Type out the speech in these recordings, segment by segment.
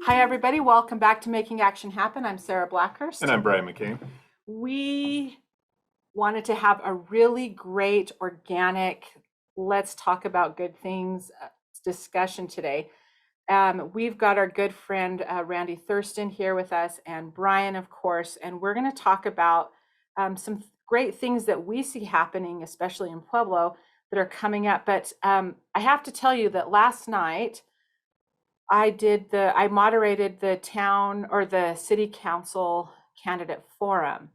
Hi, everybody. Welcome back to Making Action Happen. I'm Sarah Blackhurst. And I'm Brian McCain. We wanted to have a really great, organic, let's talk about good things discussion today. We've got our good friend Randy Thurston here with us, and Brian, of course, and we're going to talk about some great things that we see happening, especially in Pueblo, that are coming up. But I have to tell you that last night, I moderated the town or the city council candidate forum.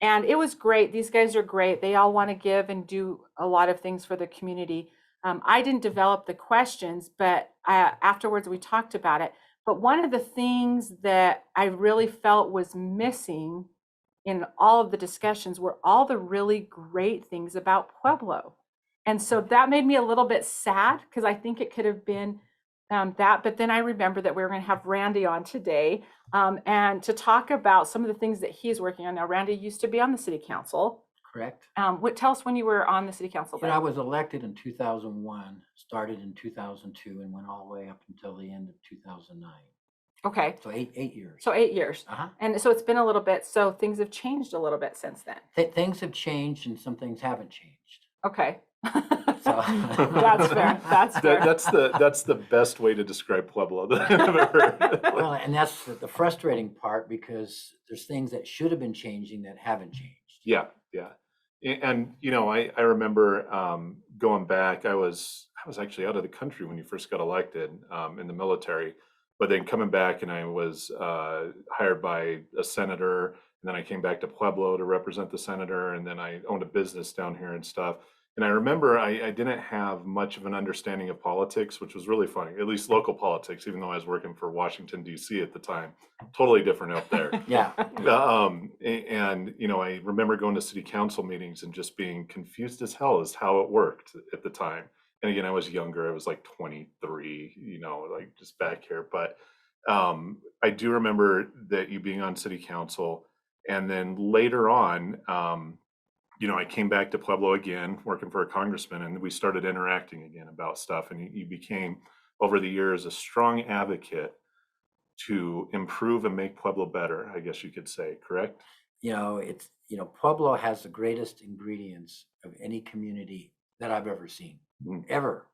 And it was great. These guys are great. They all want to give and do a lot of things for the community. I didn't develop the questions, but afterwards we talked about it. But one of the things that I really felt was missing in all of the discussions were all the really great things about Pueblo. And so that made me a little bit sad because I think it could have been that, but then I remember that we were going to have Randy on today and to talk about some of the things that he's working on. Now, Randy used to be on the city council. Correct. Tell us when you were on the city council. I was elected in 2001, started in 2002, and went all the way up until the end of 2009. Okay. So eight years. So 8 years. Uh-huh. And so it's been a little bit, so things have changed a little bit since then. Things have changed and some things haven't changed. Okay. So That's fair. That's fair. That's the best way to describe Pueblo that I've ever heard. Well, and that's the frustrating part because there's things that should have been changing that haven't changed. Yeah. And I remember going back. I was actually out of the country when you first got elected in the military, but then coming back and I was hired by a senator, and then I came back to Pueblo to represent the senator, and then I owned a business down here and stuff. And I remember I didn't have much of an understanding of politics, which was really funny, at least local politics, even though I was working for Washington, D.C. at the time. Totally different out there. Yeah. And I remember going to city council meetings and just being confused as hell as how it worked at the time. And again, I was younger. I was like 23, like just back here. But I do remember that you being on city council. And then later on, I came back to Pueblo again, working for a congressman, and we started interacting again about stuff. And you became, over the years, a strong advocate to improve and make Pueblo better, I guess you could say, correct? Pueblo has the greatest ingredients of any community that I've ever seen, ever.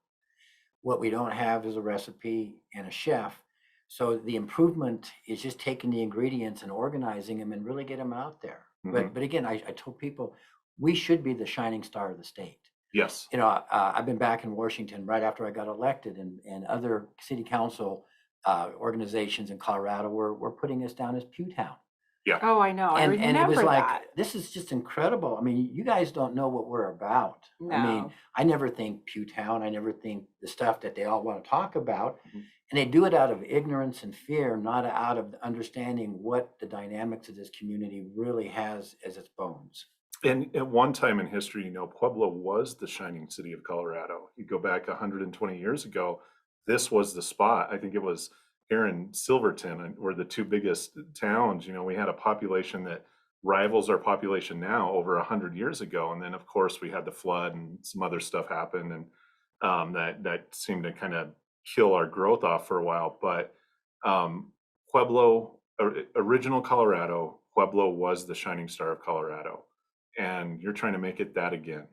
What we don't have is a recipe and a chef. So the improvement is just taking the ingredients and organizing them and really get them out there. Mhm. But again, I told people, we should be the shining star of the state. Yes. I've been back in Washington right after I got elected, and other city council organizations in Colorado were putting us down as Pewtown. Yeah. Oh, I know. I And remember it was like, that. this is just incredible. I mean, you guys don't know what we're about. No. I mean, I never think Pewtown. I never think the stuff that they all want to talk about. Mhm. And they do it out of ignorance and fear, not out of understanding what the dynamics of this community really has as its bones. And at one time in history, Pueblo was the shining city of Colorado. You go back 120 years ago, this was the spot. I think it was here in Silverton, were the two biggest towns. We had a population that rivals our population now over 100 years ago. And then, of course, we had the flood and some other stuff happened, and that seemed to kind of kill our growth off for a while. But Pueblo, original Colorado, Pueblo was the shining star of Colorado. And you're trying to make it that again.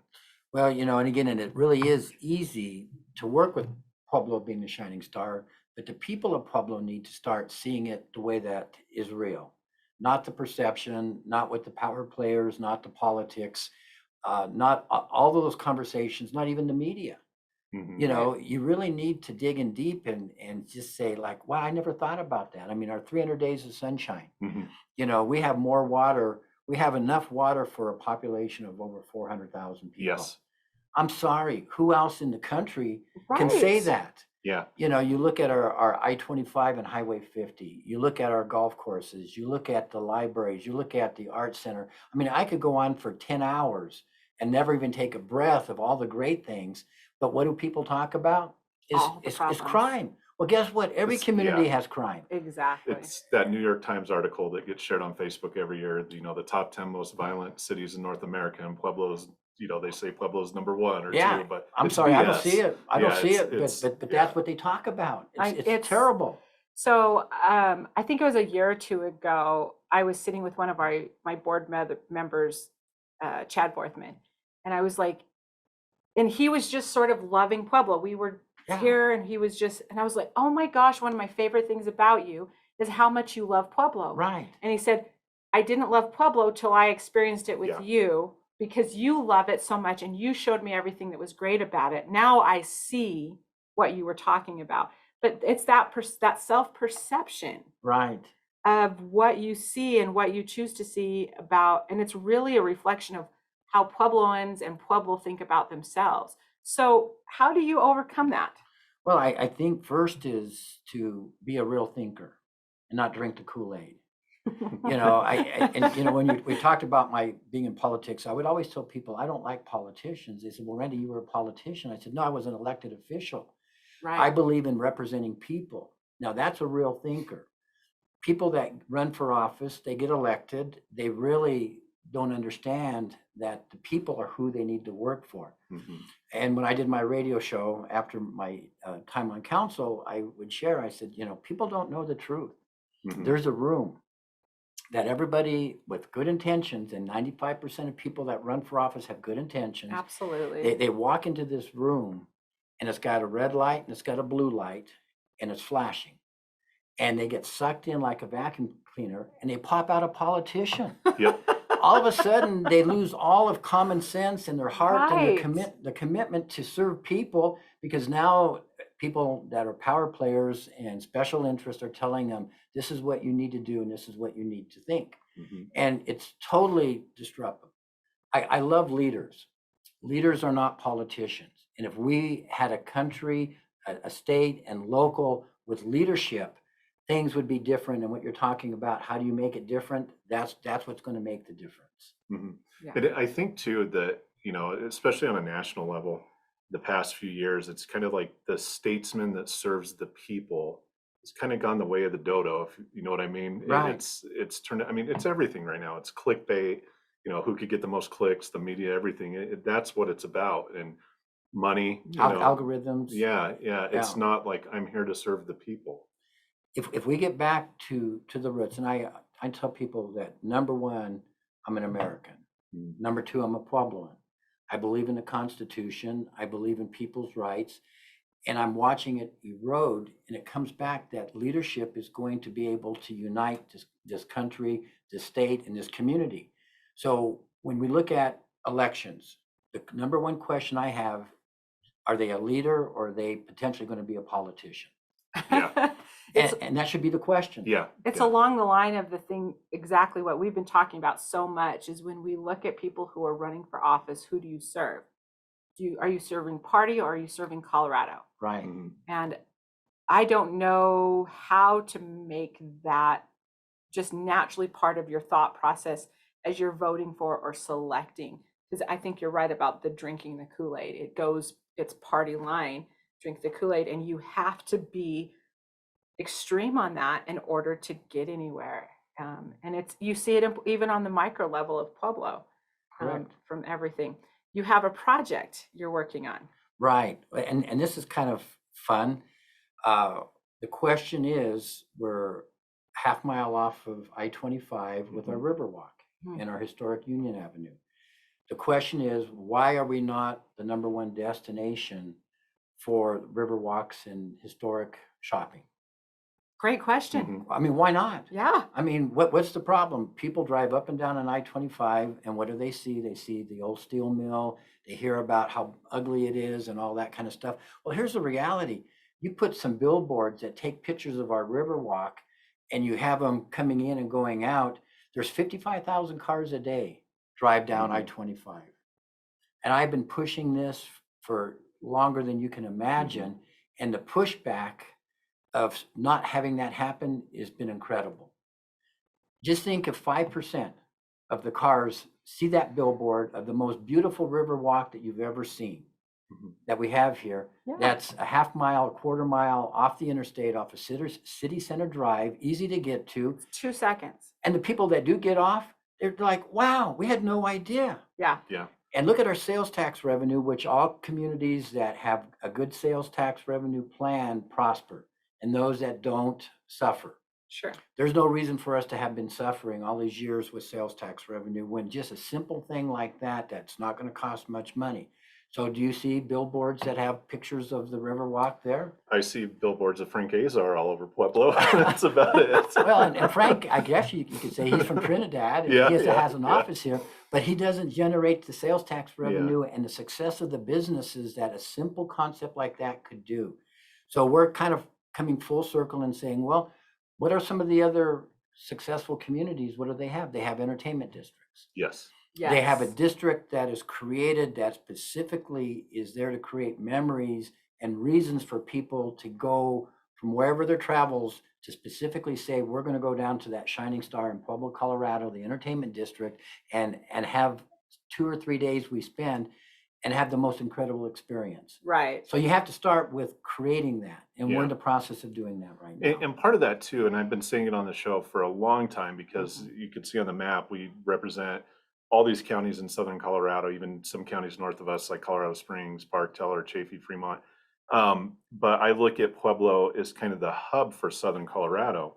Well, and again, and it really is easy to work with Pueblo being the shining star, but the people of Pueblo need to start seeing it the way that is real, not the perception, not with the power players, not the politics, not all of those conversations, not even the media. Mhm. You really need to dig in deep and just say like, wow, I never thought about that. I mean, our 300 days of sunshine, Mhm. we have more water. We have enough water for a population of over 400,000 people. Yes. I'm sorry, who else in the country can say Right. that? Yeah. You look at our I-25 and Highway 50, you look at our golf courses, you look at the libraries, you look at the art center. I mean, I could go on for 10 hours and never even take a breath of all the great things. But what do people talk about? All the Is problems. crime. Well, guess what? Every community has crime. Exactly. It's that New York Times article that gets shared on Facebook every year, the top 10 most violent cities in North America, and Pueblo's, they say Pueblo's number 1 or Yeah, 2, but I'm it's sorry, I don't BS. see it. I don't Yeah, see it's- it, but yeah. that's what they talk about. It's it's- terrible. So I think it was a year or two ago, I was sitting with one of my board members, Chad Borthman, and I was like, and he was just sort of loving Pueblo. We were Yeah. here and he was just, and I was like, oh my gosh, one of my favorite things about you is how much you love Pueblo. Right. And he said, I didn't love Pueblo till I experienced it with Yeah. you because you love it so much and you showed me everything that was great about it. Now I see what you were talking about. But it's that self-perception Right. of what you see and what you choose to see about, and it's really a reflection of how Puebloans and Pueblo think about themselves. So how do you overcome that? Well, I think first is to be a real thinker and not drink the Kool-Aid. When we talked about my being in politics, I would always tell people I don't like politicians. They said, well, Randy, you were a politician. I said, no, I was an elected official. I Right. believe in representing people. Now that's a real thinker. People that run for office, they get elected, they really don't understand that the people are who they need to work for. Mhm. And when I did my radio show after my time on council, I would share, I said, people don't know the truth. Mhm. There's a room that everybody with good intentions, and 95% of people that run for office have good intentions. Absolutely. They walk into this room and it's got a red light and it's got a blue light and it's flashing. And they get sucked in like a vacuum cleaner and they pop out a politician. Yep. All of a sudden, they lose all of common sense in their heart and Right. the commitment to serve people, because now people that are power players and special interests are telling them, this is what you need to do and this is what you need to think. Mhm. And it's totally disruptive. I love leaders. Leaders are not politicians. And if we had a country, a state and local with leadership, things would be different. And what you're talking about, how do you make it different? That's what's going to make the difference. Mhm. Yeah. And I think too that, especially on a national level, the past few years, it's kind of like the statesman that serves the people. It's kind of gone the way of the dodo, if you know what I mean. Right. It's turned. I mean, it's everything right now. It's clickbait. Who could get the most clicks, the media, everything. That's what it's about, and money. Algorithms. Yeah, yeah. Yeah. It's not like I'm here to serve the people. If we get back to the roots, and I tell people that number one, I'm an American. Mm. Number two, I'm a Puebloan. I believe in the Constitution. I believe in people's rights. And I'm watching it erode. And it comes back that leadership is going to be able to unite this country, this state, and this community. So when we look at elections, the number one question I have, are they a leader or are they potentially going to be a politician? Yeah. And that should be the question. Yeah. It's yeah. along the line of the thing, exactly what we've been talking about so much is when we look at people who are running for office, who do you serve? Are you serving party or are you serving Colorado? Right. Mhm. And I don't know how to make that just naturally part of your thought process as you're voting for or selecting. Because I think you're right about the drinking the Kool-Aid. It's party line, drink the Kool-Aid, and you have to be extreme on that in order to get anywhere. And you see it even on the micro level of Pueblo, Correct. from everything. You have a project you're working on. Right. And this is kind of fun. The question is, we're half mile off of I-25 with our Mhm. Riverwalk Mhm. and our historic Union Avenue. The question is, why are we not the number one destination for Riverwalks and historic shopping? Great question. Mhm. I mean, why not? Yeah. I mean, what's the problem? People drive up and down on I-25 and what do they see? They see the old steel mill. They hear about how ugly it is and all that kind of stuff. Well, here's the reality. You put some billboards that take pictures of our Riverwalk and you have them coming in and going out. There's 55,000 cars a day drive down Mhm. I-25. And I've been pushing this for longer than you can imagine. And the pushback of not having that happen has been incredible. Just think if 5% of the cars see that billboard of the most beautiful river walk that you've ever seen Mhm. that we have here. Yeah. That's a half mile, a quarter mile off the interstate, off of City Center Drive, easy to get to. 2 seconds. And the people that do get off, they're like, wow, we had no idea. Yeah. Yeah. And look at our sales tax revenue, which all communities that have a good sales tax revenue plan prosper. And those that don't suffer. Sure. There's no reason for us to have been suffering all these years with sales tax revenue when just a simple thing like that, that's not going to cost much money. So do you see billboards that have pictures of the Riverwalk there? I see billboards of Frank Azar all over Pueblo. That's about it. Well, and Frank, I guess you could say he's from Trinidad, and Yeah, he has an yeah. office here, but he doesn't generate the sales tax Yeah. revenue and the success of the businesses that a simple concept like that could do. So we're kind of coming full circle and saying, well, what are some of the other successful communities? What do they have? They have entertainment districts. Yes. They have a Yes. district that is created that specifically is there to create memories and reasons for people to go from wherever their travels to specifically say, we're going to go down to that Shining Star in Pueblo, Colorado, the entertainment district, and have 2 or 3 days we spend and have the most incredible experience. Right. So you have to start with creating that, and we're in Yeah. the process of doing that right now. And part of that too, and I've been saying it on the show for a long time, because you can see on the map, we represent all these counties in southern Colorado, even some counties north of us, like Colorado Springs, Park, Teller, Chaffee, Fremont. But I look at Pueblo as kind of the hub for southern Colorado.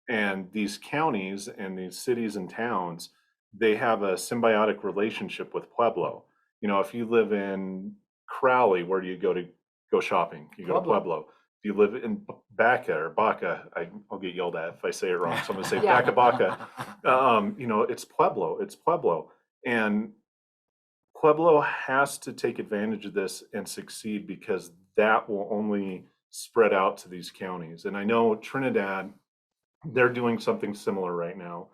And these counties and these cities and towns, they have a symbiotic relationship with Pueblo. You know, if you live in Crowley, where do you go shopping? You go to Pueblo. Pueblo. If you live in Baca or Baca, I'll get yelled at if I say it wrong. So I'm gonna say Yeah. Baca. You know, it's Pueblo. It's Pueblo. And Pueblo has to take advantage of this and succeed, because that will only spread out to these counties. And I know Trinidad, they're doing something similar right now.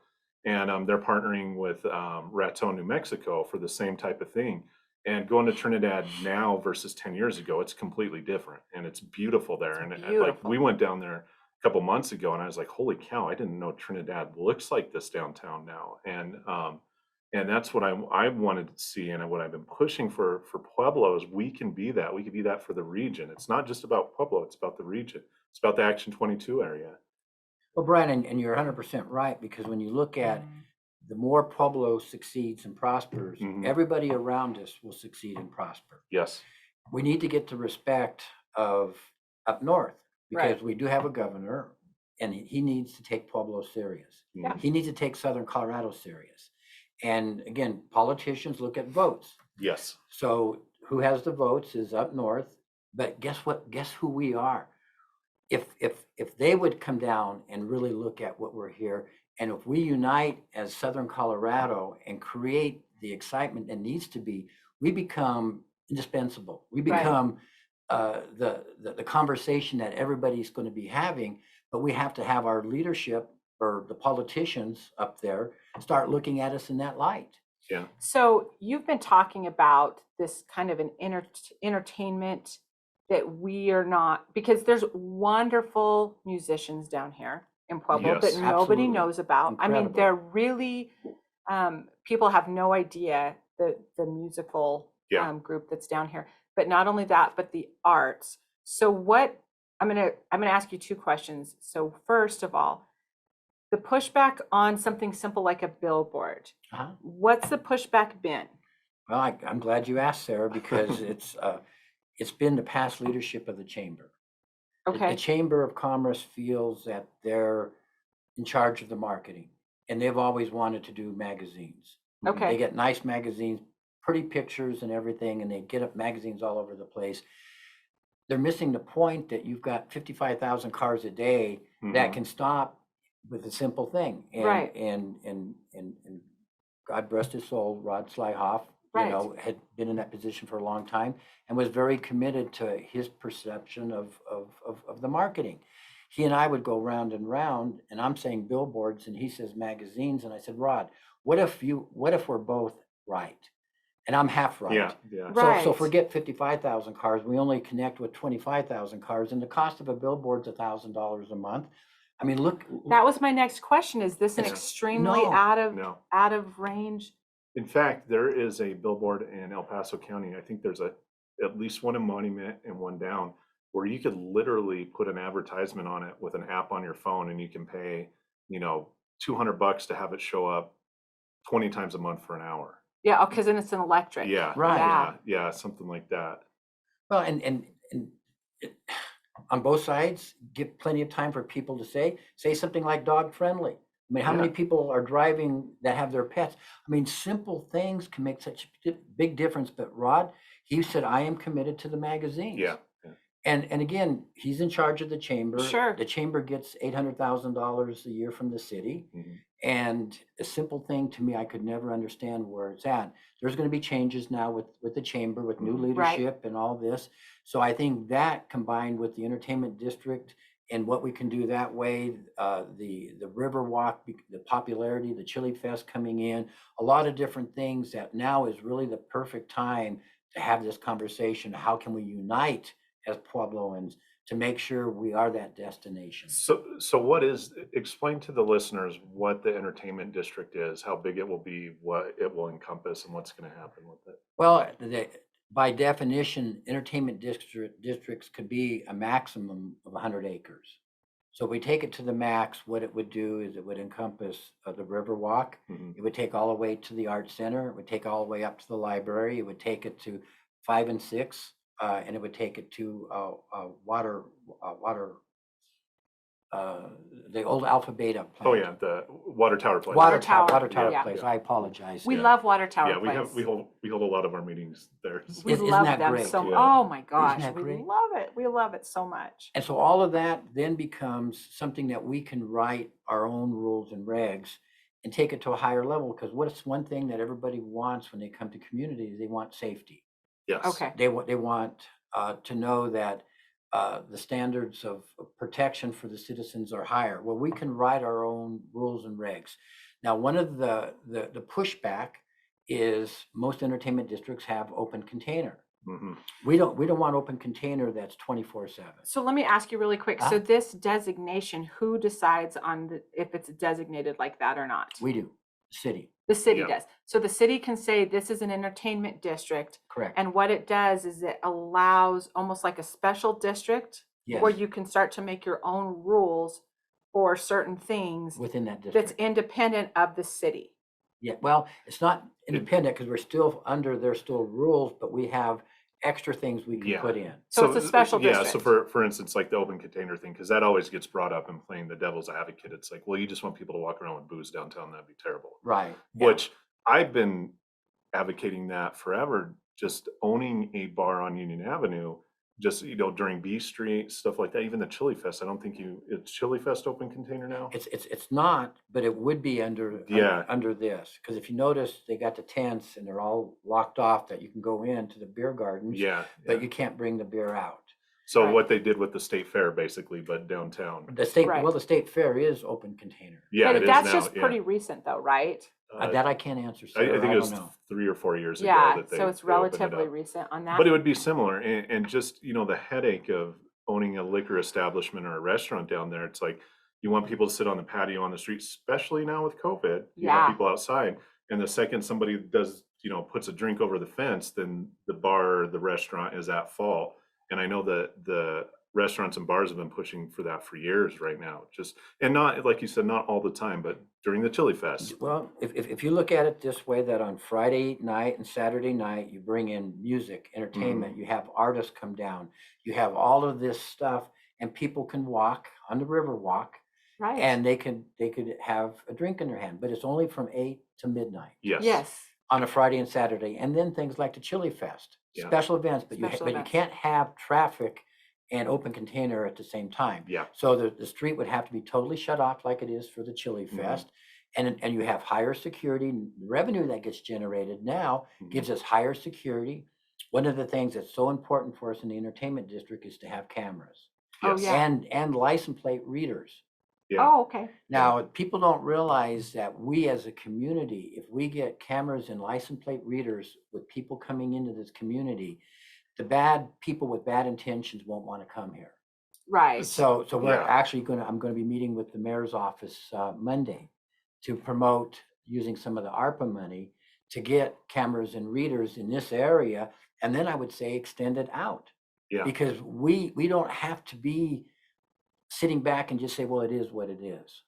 And they're partnering with Raton, New Mexico for the same type of thing. And going to Trinidad now versus 10 years ago, it's completely different. And it's beautiful there. It's And like, we beautiful. went down there a couple months ago, and I was like, holy cow, I didn't know Trinidad looks like this downtown now. And that's what I wanted to see, and what I've been pushing for Pueblo is we can be that. We can be that for the region. It's not just about Pueblo, it's about the region. It's about the Action 22 area. Well, Brian, and you're 100% right, because when you look at the more Pueblo succeeds and prospers, Mhm. everybody around us will succeed and prosper. Yes. We need to get the respect of up north, because Right. we do have a governor, and he needs to take Pueblo serious. Yeah. He needs to take Southern Colorado serious. And again, politicians look at votes. Yes. So who has the votes is up north, but guess what? Guess who we are? If they would come down and really look at what we're here, and if we unite as Southern Colorado and create the excitement that needs to be, we become indispensable. We Right. become the conversation that everybody's going to be having, but we have to have our leadership or the politicians up there start looking at us in that light. Yeah. So you've been talking about this kind of an entertainment that we are not, because there's wonderful musicians down here in Pueblo Yes. that nobody Absolutely. knows about. I mean, Incredible. they're really, people have no idea the musical Yeah. group that's down here. But not only that, but the arts. So what, I'm gonna ask you two questions. So first of all, the pushback on something simple like a billboard. Uh-huh. What's the pushback been? Well, I'm glad you asked, Sarah, because it's been the past leadership of the chamber. The Okay. Chamber of Commerce feels that they're in charge of the marketing, and they've always wanted to do magazines. They Okay. get nice magazines, pretty pictures and everything, and they get up magazines all over the place. They're missing the point that you've got 55,000 cars a day that Mhm. can stop with a simple thing. And, Right. and God rest his soul, Rod Slyhoff, Right. had been in that position for a long time and was very committed to his perception of the marketing. He and I would go round and round, and I'm saying billboards, and he says magazines, and I said, Rod, what if we're both right, and I'm half right? Yeah. Yeah. So Right. forget 55,000 cars. We only connect with 25,000 cars, and the cost of a billboard's $1,000 a month. I mean, look. That was my next question. Is this an It's- extremely no, out of No. range? In fact, there is a billboard in El Paso County. I think there's at least one in Monument and one down, where you could literally put an advertisement on it with an app on your phone, and you can pay, $200 to have it show up 20 times a month for an hour. Yeah, because then it's an electric. Yeah. Right. Yeah. Yeah. Something like that. Well, and it, on both sides, give plenty of time for people to say something like dog friendly. I mean, how many Yeah. people are driving that have their pets? I mean, simple things can make such a big difference. But Rod, he said, I am committed to the magazines. Yeah. Yeah. And again, he's in charge of the chamber. Sure. The chamber gets $800,000 a year from the city. Mhm. And a simple thing to me, I could never understand where it's at. There's going to be changes now with the chamber, with new Mhm. Right. leadership and all this. So I think that combined with the entertainment district and what we can do that way, the river walk, the popularity, the Chili Fest coming in, a lot of different things that now is really the perfect time to have this conversation. How can we unite as Puebloans to make sure we are that destination? So explain to the listeners what the entertainment district is, how big it will be, what it will encompass, and what's going to happen with it. Well, by definition, entertainment districts could be a maximum of 100 acres. So if we take it to the max, what it would do is it would encompass the river walk. Mhm. It would take all the way to the art center. It would take all the way up to the library. It would take it to 5 and 6, and it would take it to water, the old Alpha Beta plant. Oh yeah, the water tower place. Water Tower, tower yeah. place. I apologize. We Yeah. love Water Tower Yeah, Place. we hold a lot of our meetings there. We Isn't love that them great? so. Yeah. Oh my gosh, that we great? love it. We love it so much. And so all of that then becomes something that we can write our own rules and regs and take it to a higher level. Because what's one thing that everybody wants when they come to communities? They want safety. Yes. Okay. They want to know that the standards of protection for the citizens are higher. Well, we can write our own rules and regs. Now, one of the pushback is most entertainment districts have open container. Hmm. We don't want open container that's 24/7. So let me ask you really quick. So this designation, who decides on if it's designated like that or not? We do, city, The city Yeah. does. So the city can say this is an entertainment district, correct. and what it does is it allows almost like a special district where Yes, you can start to make your own rules for certain things within that that's district. independent of the city. Yeah, well, it's not independent because we're still under their still rules, but we have extra things we can Yeah. put in. So it's a special Yeah, district. so for instance, like the open container thing, because that always gets brought up in playing the devil's advocate. It's like, well, you just want people to walk around with booze downtown. That'd be terrible. Right. yeah. Which I've been advocating that forever, just owning a bar on Union Avenue, just, during B Street, stuff like that. Even the Chili Fest, I don't think it's Chili Fest open container now? It's not, but it would be under Yeah. under this. Because if you notice, they got the tents and they're all locked off that you can go into the beer gardens, Yeah. but yeah. you can't bring the beer out. So Right. what they did with the state fair, basically, but downtown. The state, Right. well, the state fair is open container. Yeah, But it is that's now. just yeah. pretty recent though, right? That I can't answer, I Sarah. think I it don't was know. 3 or 4 years ago Yeah, that so it's they opened it relatively up. recent on that. But it would be similar, and just, the headache of owning a liquor establishment or a restaurant down there. It's like, you want people to sit on the patio on the street, especially now with COVID. You Yeah. want people outside, and the second somebody does, puts a drink over the fence, then the bar or the restaurant is at fault. And I know that the restaurants and bars have been pushing for that for years right now. And not, like you said, not all the time, but during the Chili Fest. Well, if you look at it this way, that on Friday night and Saturday night, you bring in music, entertainment, you have artists come down, you have all of this stuff, and people can walk on the river walk, Right. and they could have a drink in their hand, but it's only from 8 to midnight Yes. Yes. on a Friday and Saturday. And then things like the Chili Fest, Yeah. special events, but Special you events. can't have traffic and open container at the same time. Yeah. So the street would have to be totally shut off like it is for the Chili Mhm. Fest. And you have higher security. Revenue that gets generated now Mhm. gives us higher security. One of the things that's so important for us in the entertainment district is to have cameras Oh, Yes. yeah. and license plate readers. Yeah. Oh, okay. Now, people don't realize that we as a community, if we get cameras and license plate readers with people coming into this community, the bad people with bad intentions won't want to come here. Right. So we're Yeah. actually I'm going to be meeting with the mayor's office Monday to promote using some of the ARPA money to get cameras and readers in this area. And then I would say extend it out, Yeah. because we don't have to be sitting back and just say, well, it is what it is.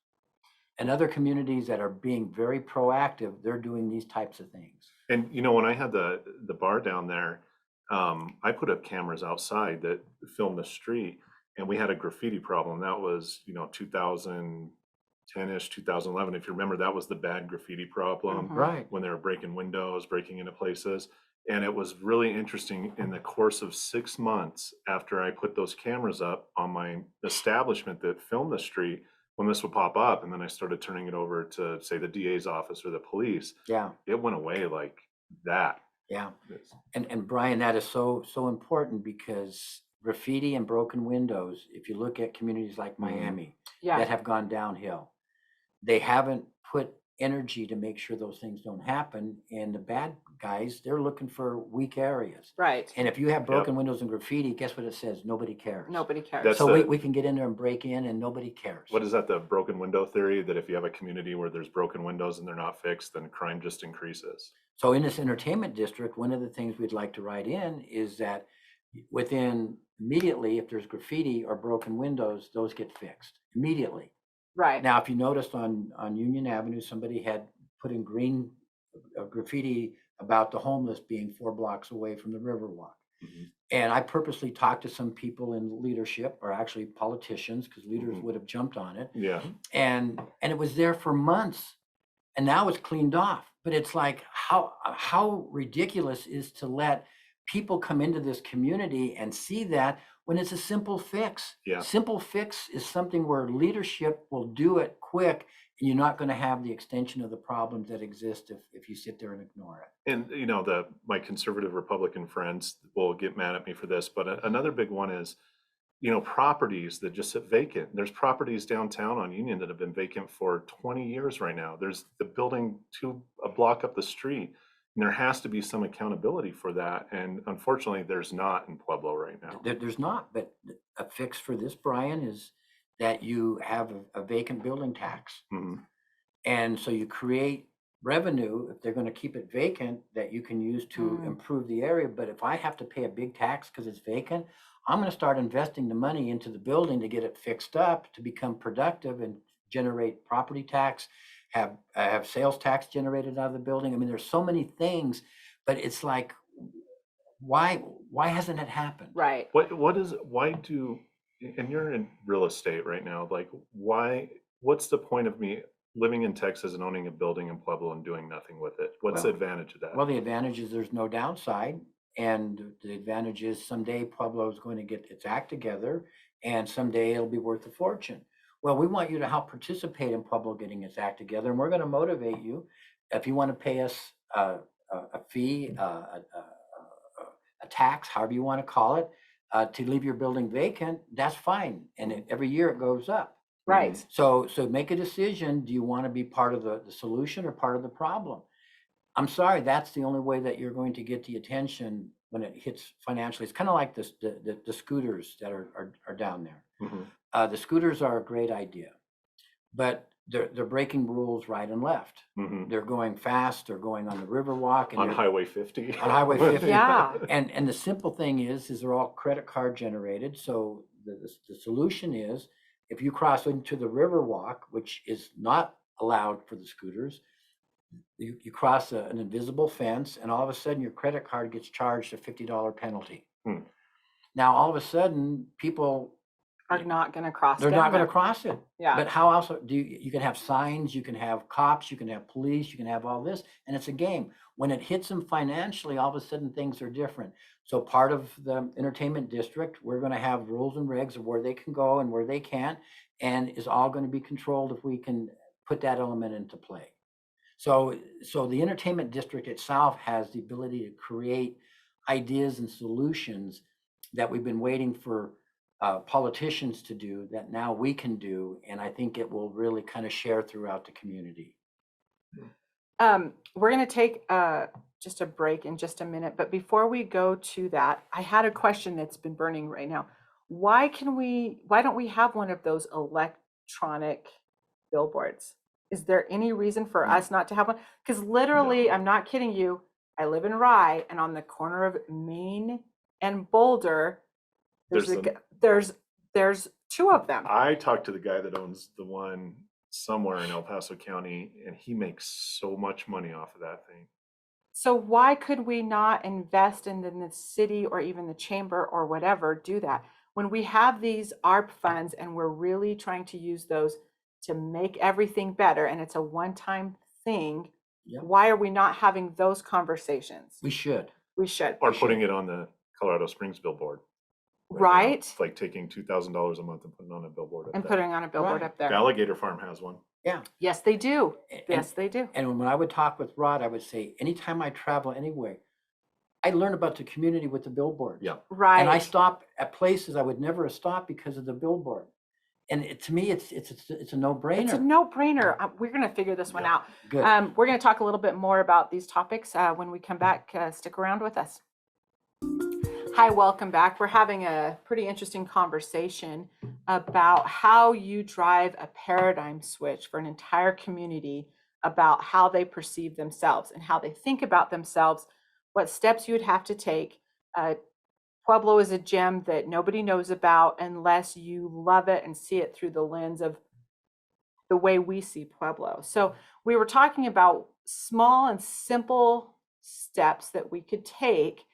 And other communities that are being very proactive, they're doing these types of things. And when I had the bar down there, I put up cameras outside that film the street, and we had a graffiti problem. That was, 2010-ish, 2011. If you remember, that was the bad graffiti problem Mhm. Right. when they were breaking windows, breaking into places. And it was really interesting in the course of 6 months after I put those cameras up on my establishment that filmed the street, when this would pop up, and then I started turning it over to, say, the DA's office or the police, Yeah. it went away like that. Yeah. It's- And Brian, that is so important, because graffiti and broken windows, if you look at communities like Mhm. Miami Yeah. that have gone downhill, they haven't put energy to make sure those things don't happen. And the bad guys, they're looking for weak areas. Right. And if you have broken windows and graffiti, guess what it says? Nobody cares. Nobody cares. That's So the- we can get in there and break in and nobody cares. What is that, the broken window theory, that if you have a community where there's broken windows and they're not fixed, then crime just increases? So in this entertainment district, one of the things we'd like to write in is that immediately, if there's graffiti or broken windows, those get fixed immediately. Right. Now, if you noticed on Union Avenue, somebody had put in green graffiti about the homeless being 4 blocks away from the Riverwalk. Mhm. And I purposely talked to some people in leadership, or actually politicians, because leaders Mhm. would have jumped on it. Yeah, And it was there for months, and now it's cleaned off. But it's like, how ridiculous is to let people come into this community and see that, when it's a simple fix. Yeah. Simple fix is something where leadership will do it quick, and you're not going to have the extension of the problems that exist if you sit there and ignore it. and my conservative Republican friends will get mad at me for this, but another big one is, properties that just sit vacant. There's properties downtown on Union that have been vacant for 20 years right now. There's the building a block up the street, and there has to be some accountability for that. And unfortunately, there's not in Pueblo right now. There's not, but a fix for this, Brian, is that you have a vacant building tax. Mhm. And so you create revenue, if they're going to keep it vacant, that you can use to Mm. improve the area. But if I have to pay a big tax because it's vacant, I'm going to start investing the money into the building to get it fixed up, to become productive and generate property tax, have sales tax generated out of the building. I mean, there's so many things, but it's like, why hasn't it happened? Right. Why do, and you're in real estate right now, like, what's the point of me living in Texas and owning a building in Pueblo and doing nothing with it? What's the Well- advantage of that? Well, the advantage is there's no downside, and the advantage is someday Pueblo is going to get its act together, and someday it'll be worth a fortune. Well, we want you to help participate in Pueblo getting its act together, and we're going to motivate you. If you want to pay us a fee, a tax, however you want to call it, to leave your building vacant, that's fine. And every year it goes up. Right. So make a decision. Do you want to be part of the solution or part of the problem? I'm sorry, that's the only way that you're going to get the attention when it hits financially. It's kind of like the scooters that are down there. Mhm. The scooters are a great idea, but they're breaking rules right and left. Mhm. They're going fast. They're going on the Riverwalk and On they're- Highway 50. On Highway 50. Yeah. And the simple thing is they're all credit card generated. So the solution is, if you cross into the Riverwalk, which is not allowed for the scooters, you cross an invisible fence, and all of a sudden your credit card gets charged a $50 penalty. Hmm. Now, all of a sudden, people, Are not going to cross. they're down not going to there. cross it. Yeah. But how else do you can have signs, you can have cops, you can have police, you can have all this, and it's a game. When it hits them financially, all of a sudden things are different. So part of the entertainment district, we're going to have rules and regs of where they can go and where they can't, and is all going to be controlled if we can put that element into play. So the entertainment district itself has the ability to create ideas and solutions that we've been waiting for politicians to do, that now we can do, and I think it will really kind of share throughout the community. We're going to take just a break in just a minute, but before we go to that, I had a question that's been burning right now. Why don't we have one of those electronic billboards? Is there any reason for No. us not to have one? Because literally, No. I'm not kidding you, I live in Rye, and on the corner of Main and Boulder, there's there's two of them. I talked to the guy that owns the one somewhere in El Paso County, and he makes so much money off of that thing. So why could we not invest in the city or even the chamber or whatever, do that? when we have these ARP funds and we're really trying to use those to make everything better, and it's a one-time thing, Yep. why are we not having those conversations? We should. We should. Or putting it on the Colorado Springs billboard. Right. Like taking $2,000 a month and putting on a billboard up And there. putting on a billboard Right. up there. Alligator Farm has one. Yeah. Yes, they do. And- Yes, they do. And when I would talk with Rod, I would say, anytime I travel anywhere, I learn about the community with the billboards. Yeah. Right. And I stop at places I would never have stopped because of the billboard. And to me, it's a It's a no-brainer. no-brainer. We're going to figure this one Yeah. out. Good. We're going to talk a little bit more about these topics when we come back. Stick around with us. Hi, welcome back. We're having a pretty interesting conversation about how you drive a paradigm switch for an entire community about how they perceive themselves and how they think about themselves, what steps you would have to take. Pueblo is a gem that nobody knows about unless you love it and see it through the lens of the way we see Pueblo. So we were talking about small and simple steps that we could take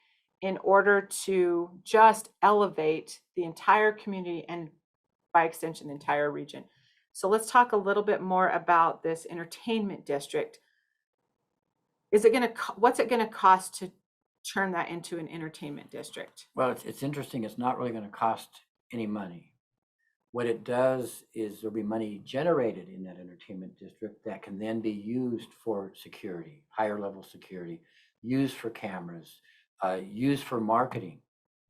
in order to just elevate the entire community and by extension, the entire region. So let's talk a little bit more about this entertainment district. What's it going to cost to turn that into an entertainment district? Well, it's interesting. It's not really going to cost any money. What it does is there'll be money generated in that entertainment district that can then be used for security, higher level security, used for cameras, used for marketing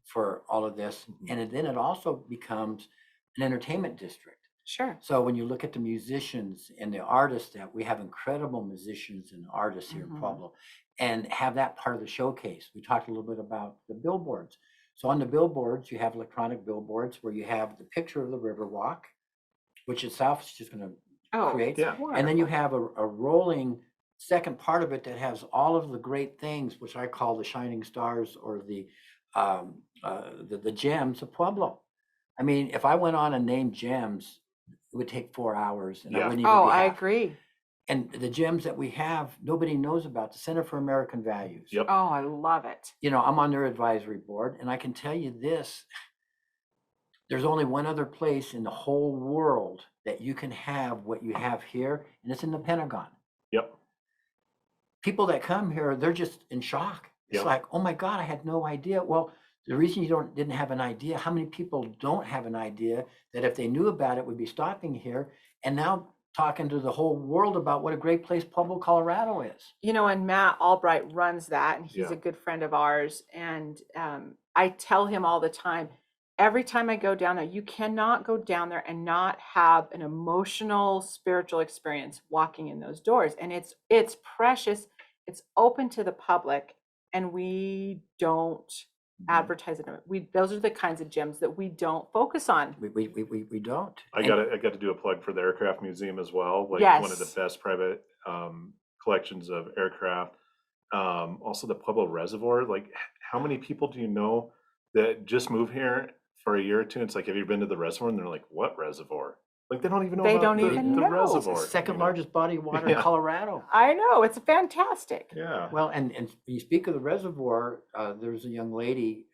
for all of this. And then it also becomes an entertainment district. Sure. So when you look at the musicians and the artists, that we have incredible musicians and artists here in Mhm. Pueblo, and have that part of the showcase. We talked a little bit about the billboards. So on the billboards, you have electronic billboards where you have the picture of the Riverwalk, which itself is just going to Oh, create. Yeah. And then you have a rolling second part of it that has all of the great things, which I call the shining stars or the gems of Pueblo. I mean, if I went on and named gems, it would take 4 hours, and I Yeah. wouldn't even Oh, be I half. agree. And the gems that we have, nobody knows about. The Center for American Values. Yep. Oh, I love it. You know, I'm on their advisory board, and I can tell you this: there's only one other place in the whole world that you can have what you have here, and it's in the Pentagon. Yep. People that come here, they're just in shock. It's Yep. like, oh my God, I had no idea. Well, the reason you didn't have an idea, how many people don't have an idea that if they knew about it would be stopping here and now talking to the whole world about what a great place Pueblo, Colorado is. You know, and Matt Albright runs that, and he's Yeah. a good friend of ours. And I tell him all the time, every time I go down there, you cannot go down there and not have an emotional, spiritual experience walking in those doors. And it's precious. It's open to the public, and we don't advertise it. Those are the kinds of gems that we don't focus on. We don't. I got to do a plug for the Aircraft Museum as well. Like one of the Yes. best private collections of aircraft. Also the Pueblo Reservoir. Like, how many people do you know that just move here for a year or two? It's like, have you been to the reservoir? And they're like, what reservoir? Like, they don't even know They about don't the, even the know. It's the reservoir. second you know? largest body of water Yeah. in Colorado. I know, it's fantastic. Yeah. Well, and when you speak of the reservoir, there's a young lady,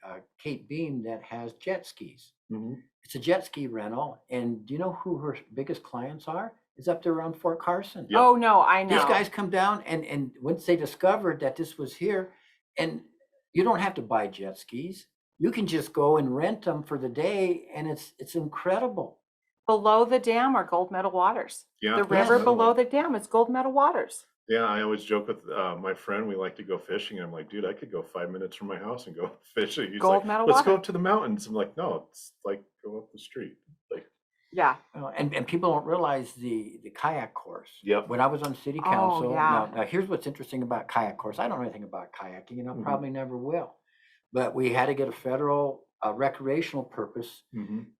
Kate Beam, that has jet skis. Mhm. It's a jet ski rental, and do you know who her biggest clients are? It's up there around Fort Carson. Yep. Oh, no, I know. These guys come down, and once they discovered that this was here, and you don't have to buy jet skis. You can just go and rent them for the day, and it's incredible. Below the dam are gold medal waters. Yeah. The river below the dam is gold medal waters. Yeah, I always joke with my friend. We like to go fishing, and I'm like, dude, I could go 5 minutes from my house and go fishing. He's Gold like, medal let's go water. up to the mountains. I'm like, no, it's like go up the street. Like, Yeah. And people don't realize the kayak course. Yep. When I was on city council, yeah. now here's what's interesting about kayak course. I don't know anything about kayaking, and I Mhm. probably never will. But we had to get a federal recreational purpose,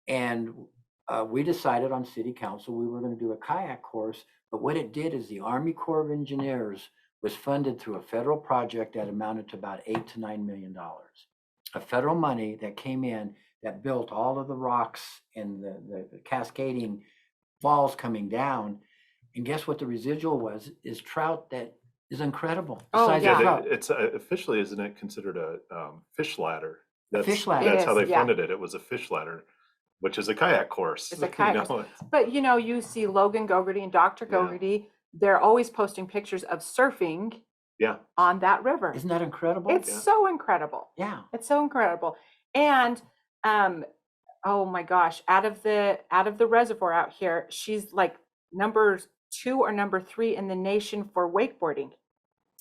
and we decided on city council we were going to do a kayak course. But what it did is the Army Corps of Engineers was funded through a federal project that amounted to about $8 to $9 million. A federal money that came in that built all of the rocks and the cascading falls coming down. And guess what the residual was? Is trout that is incredible. Oh, Besides yeah. the trout. It's officially, isn't it considered a fish ladder? fish ladder. That's how It they is, yeah. funded it. It was a fish ladder, which is a kayak course. It's a kayak know, course. it's- But you see Logan Gogarty and Dr. Yeah. Gogarty, they're always posting pictures of surfing yeah, on that river. Isn't that incredible? It's Yeah. so incredible. Yeah. It's so incredible. And oh my gosh, out of the reservoir out here, she's like number 2 or number 3 in the nation for wakeboarding.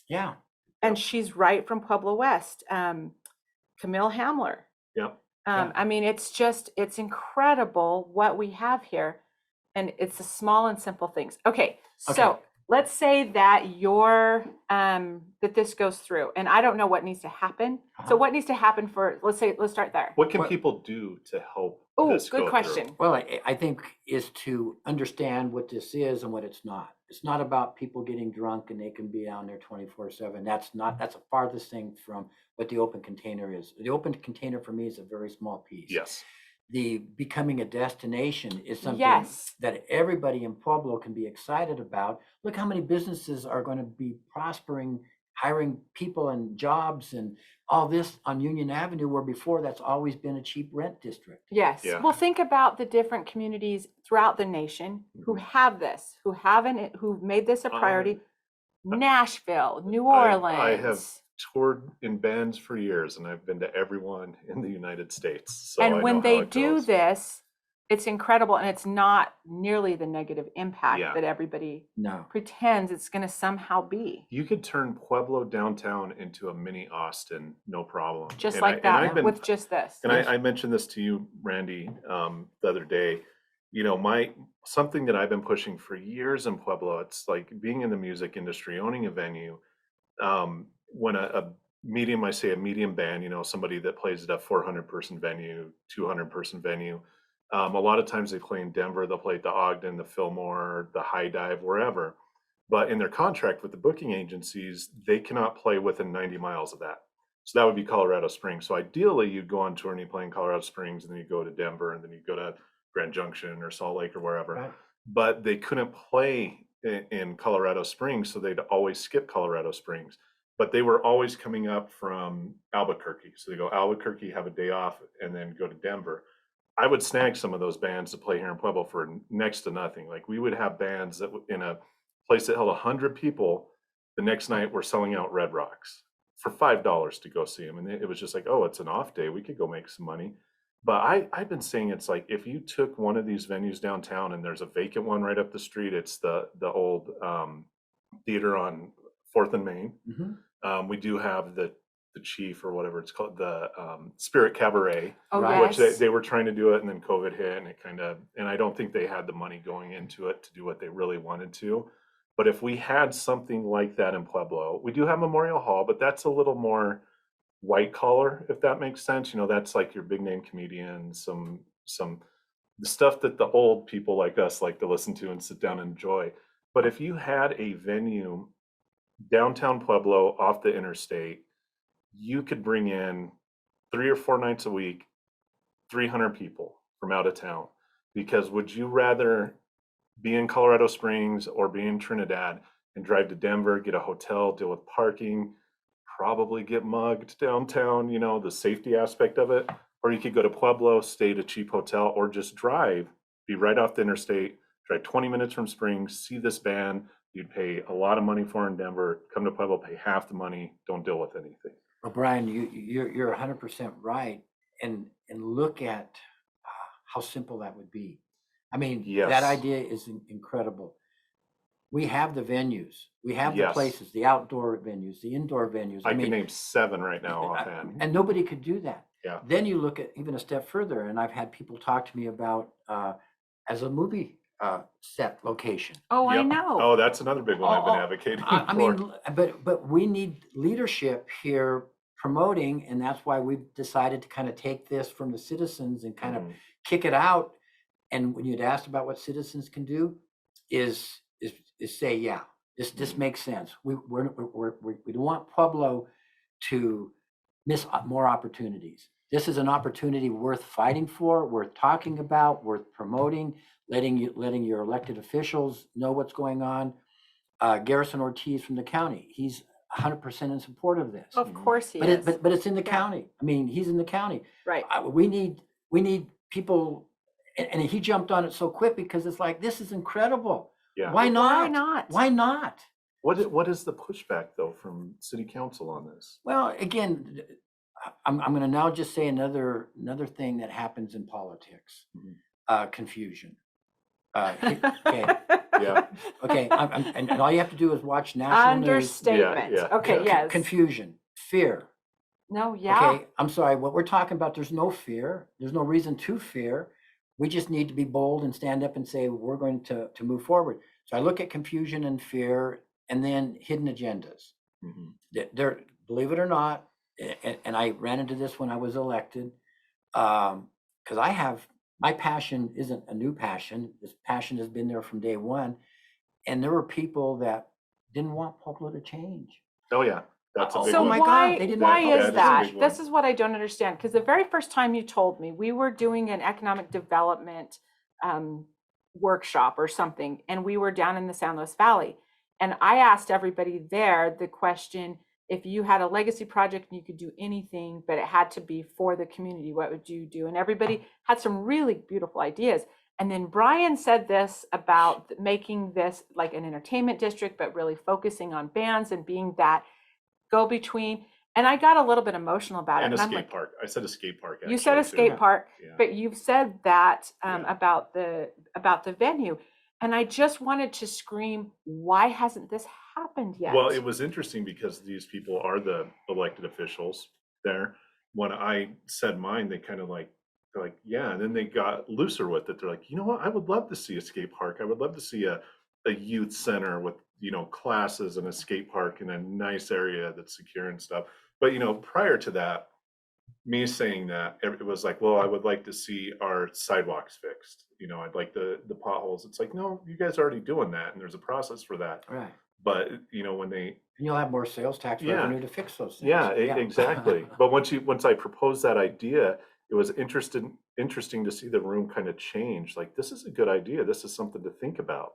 Yeah. And she's right from Pueblo West. Camille Hamler. yeah. Yeah. I mean, it's incredible what we have here. And it's the small and simple things. Okay, so Okay. let's say that that this goes through, and I don't know what needs to happen. So Uh-huh. what needs to happen let's start there. What can What- people do to help Oh, this good go question. through? Well, I think is to understand what this is and what it's not. It's not about people getting drunk and they can be down there 24/7. That's the farthest thing from what the open container is. The open container for me is a very small piece. Yes. The becoming a destination is something Yes. that everybody in Pueblo can be excited about. Look how many businesses are going to be prospering, hiring people and jobs and all this on Union Avenue, where before that's always been a cheap rent district. Yes. Yeah. Well, think about the different communities throughout the nation who Mhm. have this, who've made this a priority. Nashville, New I Orleans. have toured in bands for years, and I've been to everyone in the United States. So I And when know how they it do goes. this, it's incredible, and it's not nearly the negative impact Yeah. that everybody No. pretends it's going to somehow be. You could turn Pueblo downtown into a mini Austin, no problem. Just And like and that I've been- with just this. And I mentioned this to you, Randy, the other day. You know, something that I've been pushing for years in Pueblo. It's like being in the music industry, owning a venue. When a medium, I say a medium band, somebody that plays at a 400-person venue, 200-person venue. A lot of times they play in Denver, they'll play at the Ogden, the Fillmore, the High Dive, wherever. But in their contract with the booking agencies, they cannot play within 90 miles of that. So that would be Colorado Springs. So ideally, you'd go on tour and you play in Colorado Springs, and then you go to Denver, and then you go to Grand Junction or Salt Lake or wherever. Right. But they couldn't play in Colorado Springs, so they'd always skip Colorado Springs. But they were always coming up from Albuquerque. So they go Albuquerque, have a day off, and then go to Denver. I would snag some of those bands to play here in Pueblo for next to nothing. Like we would have bands that in a place that held 100 people, the next night we're selling out Red Rocks for $5 to go see them. And it was just like, oh, it's an off day. We could go make some money. But I've been saying it's like if you took one of these venues downtown and there's a vacant one right up the street, it's the old theater on 4th and Main. Mhm. We do have the Chief or whatever it's called, the Spirit Cabaret, Oh, Right. which yes. they were trying to do it, and then COVID hit, and and I don't think they had the money going into it to do what they really wanted to. But if we had something like that in Pueblo, we do have Memorial Hall, but that's a little more white collar, if that makes sense. That's like your big name comedians, some the stuff that the old people like us like to listen to and sit down and enjoy. But if you had a venue downtown Pueblo off the interstate, you could bring in 3 or 4 nights a week, 300 people from out of town. Because would you rather be in Colorado Springs or be in Trinidad and drive to Denver, get a hotel, deal with parking, probably get mugged downtown, the safety aspect of it? Or you could go to Pueblo, stay at a cheap hotel, or just drive, be right off the interstate, drive 20 minutes from Springs, see this band you'd pay a lot of money for in Denver, come to Pueblo, pay half the money, don't deal with anything. Well, Brian, you're 100% right, and look at how simple that would be. I mean, Yes. that idea is incredible. We have the venues, we have the Yes. places, the outdoor venues, the indoor venues. I can name 7 right now I- offhand. and nobody could do that. Yeah. Then you look at even a step further, and I've had people talk to me about as a movie set location. Oh, I Yep. know. Oh, that's another big one I've been Oh, advocating I for. mean, but we need leadership here promoting, and that's why we've decided to kind of take this from the citizens and kind of Mhm. kick it out. And when you'd asked about what citizens can do, is say, yeah, this makes sense. We don't want Pueblo to miss more opportunities. This is an opportunity worth fighting for, worth talking about, worth promoting, letting your elected officials know what's going on. Garrison Ortiz from the county, he's 100% in support of this. Of course he But is. but it's in the Yeah. county. I mean, he's in the county. Right. We need people, and he jumped on it so quick because it's like, this is incredible. Yeah. Why not? Why not? Why not? What is the pushback though from city council on this? Well, again, I'm going to now just say another thing that happens in politics. Confusion. Okay. Yeah. Okay. And all you have to do is watch national news. Understatement. Yeah, yeah. Okay, yes. Confusion, fear. No, yeah. Okay, I'm sorry. What we're talking about, there's no fear. There's no reason to fear. We just need to be bold and stand up and say we're going to move forward. So I look at confusion and fear, and then hidden agendas. They're, believe it or not, and I ran into this when I was elected, because I have, my passion isn't a new passion. This passion has been there from day one, and there were people that didn't want Pueblo to change. Oh yeah, that's a big So one. my why, God, they didn't why know is that is a that? big one. This is what I don't understand. Because the very first time you told me, we were doing an economic development workshop or something, and we were down in the San Luis Valley. And I asked everybody there the question, if you had a legacy project and you could do anything, but it had to be for the community, what would you do? And everybody had some really beautiful ideas. And then Brian said this about making this like an entertainment district, but really focusing on bands and being that go-between. And I got a little bit emotional about And it. a I'm skate like, park. I said a skate park. you said a actually, too. skate park, Yeah. but you've said that Yeah. about the venue. And I just wanted to scream, why hasn't this happened yet? Well, it was interesting because these people are the elected officials there. When I said mine, they kind of they're like, yeah. And then they got looser with it. They're like, you know what? I would love to see a skate park. I would love to see a youth center with, classes and a skate park in a nice area that's secure and stuff. But, prior to that, me saying that, it was like, well, I would like to see our sidewalks fixed. I'd like the potholes. It's like, no, you guys are already doing that, and there's a process for that. Right. But when they, And you'll have more sales tax Yeah. revenue to fix those things. yeah, exactly. But once I proposed that idea, it was interesting to see the room kind of change. Like, this is a good idea. This is something to think about.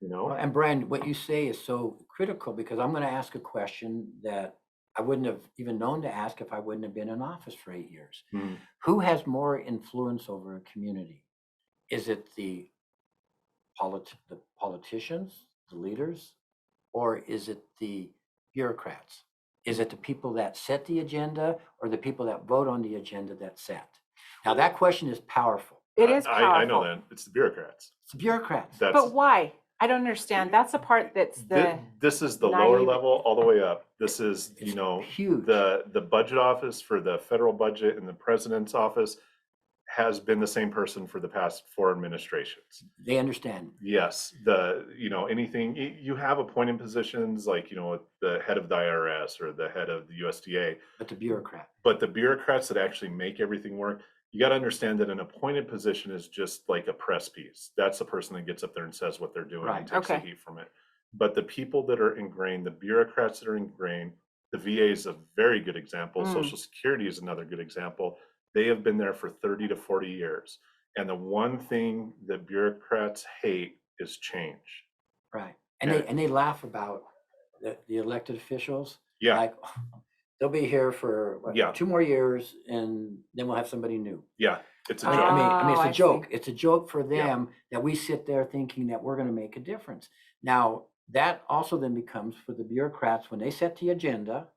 Well, and Brian, what you say is so critical, because I'm going to ask a question that I wouldn't have even known to ask if I wouldn't have been in office for 8 years. Mhm. Who has more influence over a community? Is it the politicians, the leaders, or is it the bureaucrats? Is it the people that set the agenda, or the people that vote on the agenda that's set? Now, that question is powerful. it is powerful. I know that it's the bureaucrats. It's the bureaucrats. That's But why? I don't understand. That's the part that's this is the lower naive- level all the way up. This is It's huge. the budget office for the federal budget and the president's office has been the same person for the past 4 administrations. They understand. Yes, anything you have appointed positions like the head of the IRS or the head of the USDA, But the bureaucrat. but the bureaucrats that actually make everything work, you got to understand that an appointed position is just like a press piece. That's the person that gets up there and says what they're doing Right. and takes the Okay. heat from it. But the people that are ingrained, the bureaucrats that are ingrained, the VA is a very good example. Mm. Social Security is another good example. They have been there for 30 to 40 years. And the one thing that bureaucrats hate is change. Right. And Yeah. they laugh about the elected officials. Yeah. Like, they'll be here for what, Yeah. 2 more years, and then we'll have somebody new. Yeah. It's a I mean, joke. I mean, Oh, it's I a see. joke. It's a joke for Yeah. them that we sit there thinking that we're going to make a difference. Now, that also then becomes for the bureaucrats when they set the agenda,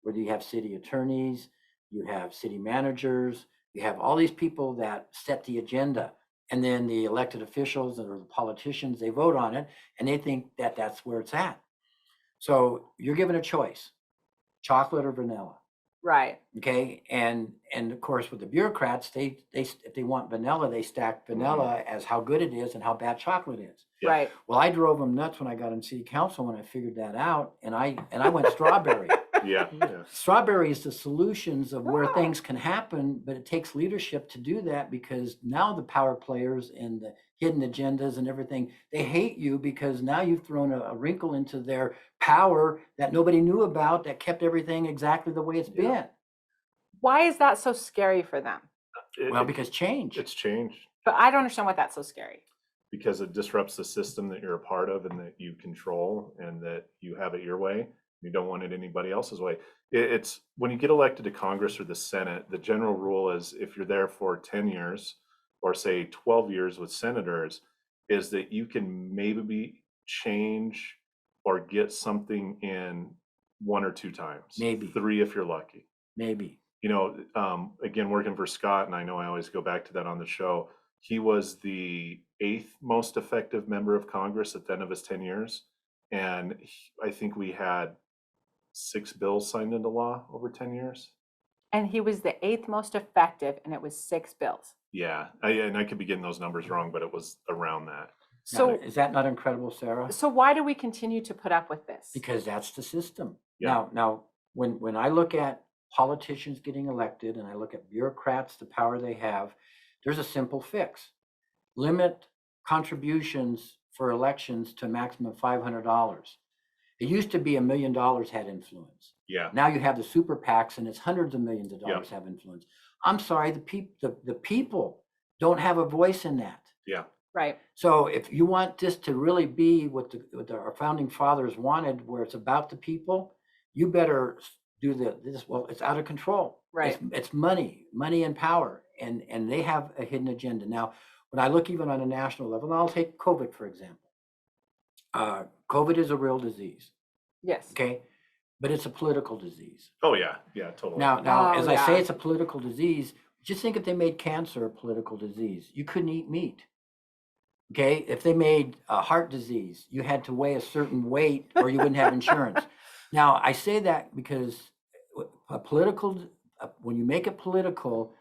whether you have city attorneys, you have city managers, you have all these people that set the agenda, and then the elected officials or the politicians, they vote on it, and they think that that's where it's at. So you're given a choice, chocolate or vanilla. right. Okay, and of course with the bureaucrats, they if they want vanilla, they stack vanilla as how good it is and how bad chocolate is. Yeah. Right. Well, I drove them nuts when I got in city council when I figured that out, and I went strawberry. Yeah. Yeah. Strawberry is the solutions of where Wow. things can happen, but it takes leadership to do that, because now the power players and the hidden agendas and everything, they hate you because now you've thrown a wrinkle into their power that nobody knew about, that kept everything exactly the way it's Yeah. been. Why is that so scary for them? Well, because change. It's change. But I don't understand why that's so scary. Because it disrupts the system that you're a part of and that you control and that you have it your way. You don't want it anybody else's way. It's when you get elected to Congress or the Senate, the general rule is if you're there for 10 years or say 12 years with senators, is that you can maybe change or get something in 1 or 2 times, Maybe. 3 if you're lucky. Maybe. You know, again, working for Scott, and I know I always go back to that on the show, he was the 8th most effective member of Congress at the end of his 10 years. And I think we had 6 bills signed into law over 10 years. And he was the 8th most effective, and it was 6 bills. Yeah, and I could be getting those numbers wrong, but it was around that. So So, is that not incredible, Sarah? so why do we continue to put up with this? Because that's the system. Yeah. Now, when I look at politicians getting elected and I look at bureaucrats, the power they have, there's a simple fix. Limit contributions for elections to a maximum of $500. It used to be $1 million had influence. Yeah, Now you have the super PACs and it's hundreds of millions of Yeah. dollars have influence. I'm sorry, the people don't have a voice in that. yeah, Right. So if you want this to really be what our founding fathers wanted, where it's about the people, you better do this. Well, it's out of control. Right. It's money and power, and they have a hidden agenda. Now, when I look even on a national level, and I'll take COVID, for example. COVID is a real disease, Yes. okay? But it's a political disease. oh yeah, yeah, totally. Now, Oh, as I say, yeah. it's a political disease. Just think if they made cancer a political disease, you couldn't eat meat. Okay, if they made a heart disease, you had to weigh a certain weight or you wouldn't have insurance. Now, I say that because when you make it political,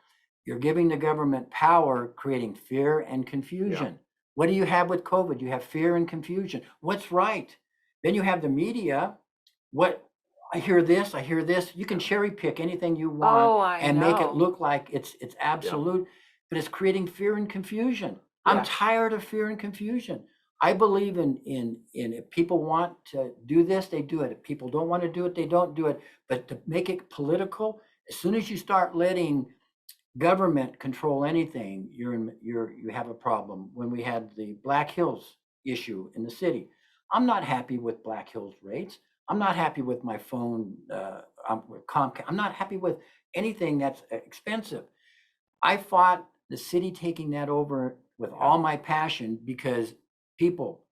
you're giving the government power, creating fear and confusion. What do you have with COVID? You have fear and confusion. What's right? Then you have the media. I hear this. You can cherry pick anything you want Oh, I and make it know. look like it's absolute, but it's creating fear and confusion. I'm Yeah. tired of fear and confusion. I believe in if people want to do this, they do it. If people don't want to do it, they don't do it. But to make it political, as soon as you start letting government control anything, you have a problem. When we had the Black Hills issue in the city, I'm not happy with Black Hills rates. I'm not happy with my phone. With Comcast. I'm not happy with anything that's expensive. I fought the city taking that over with all my passion because people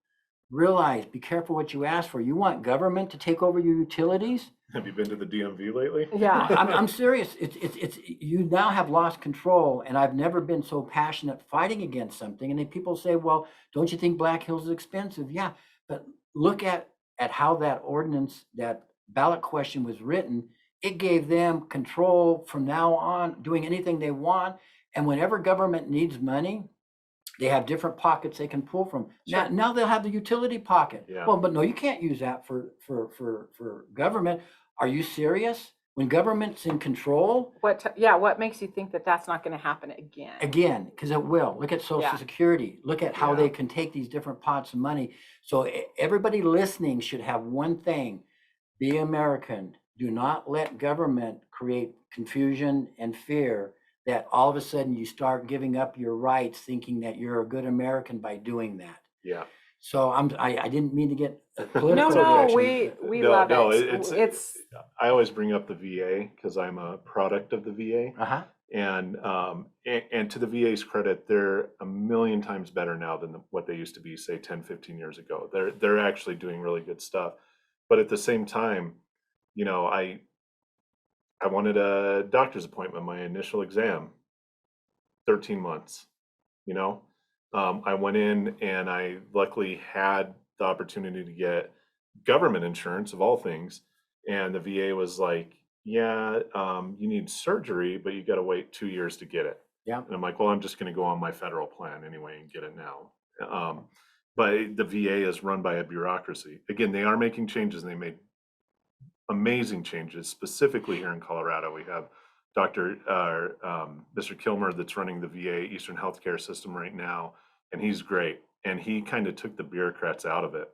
realize, be careful what you ask for. You want government to take over your utilities? Have you been to the DMV lately? Yeah. I'm serious. It's you now have lost control, and I've never been so passionate fighting against something. And then people say, well, don't you think Black Hills is expensive? Yeah, but look at how that ordinance, that ballot question was written. It gave them control from now on, doing anything they want. And whenever government needs money, they have different pockets they can pull from. Sure. Now they'll have the utility pocket. Yeah. Well, but no, you can't use that for government. Are you serious? When government's in control, What makes you think that that's not going to happen again? again, because it will. Look at Social Yeah. Security. Look at how Yeah. they can take these different pots of money. So everybody listening should have one thing: be American. Do not let government create confusion and fear that all of a sudden you start giving up your rights, thinking that you're a good American by doing that. Yeah. So I didn't mean to get No, political. no, direction. we No, love no, it. It's I always bring up the VA because I'm a product of the VA. Uh-huh. And to the VA's credit, they're a million times better now than what they used to be, say 10, 15 years ago. They're actually doing really good stuff. But at the same time, you know, I wanted a doctor's appointment, my initial exam, 13 months, you know. I went in and I luckily had the opportunity to get government insurance of all things. And the VA was like, yeah, you need surgery, but you got to wait 2 years to get it. Yeah. And I'm like, well, I'm just going to go on my federal plan anyway and get it now. But the VA is run by a bureaucracy. Again, they are making changes, and they made amazing changes. Specifically here in Colorado, we have Mr. Kilmer that's running the VA Eastern Healthcare System right now, and he's great. And he kind of took the bureaucrats out of it.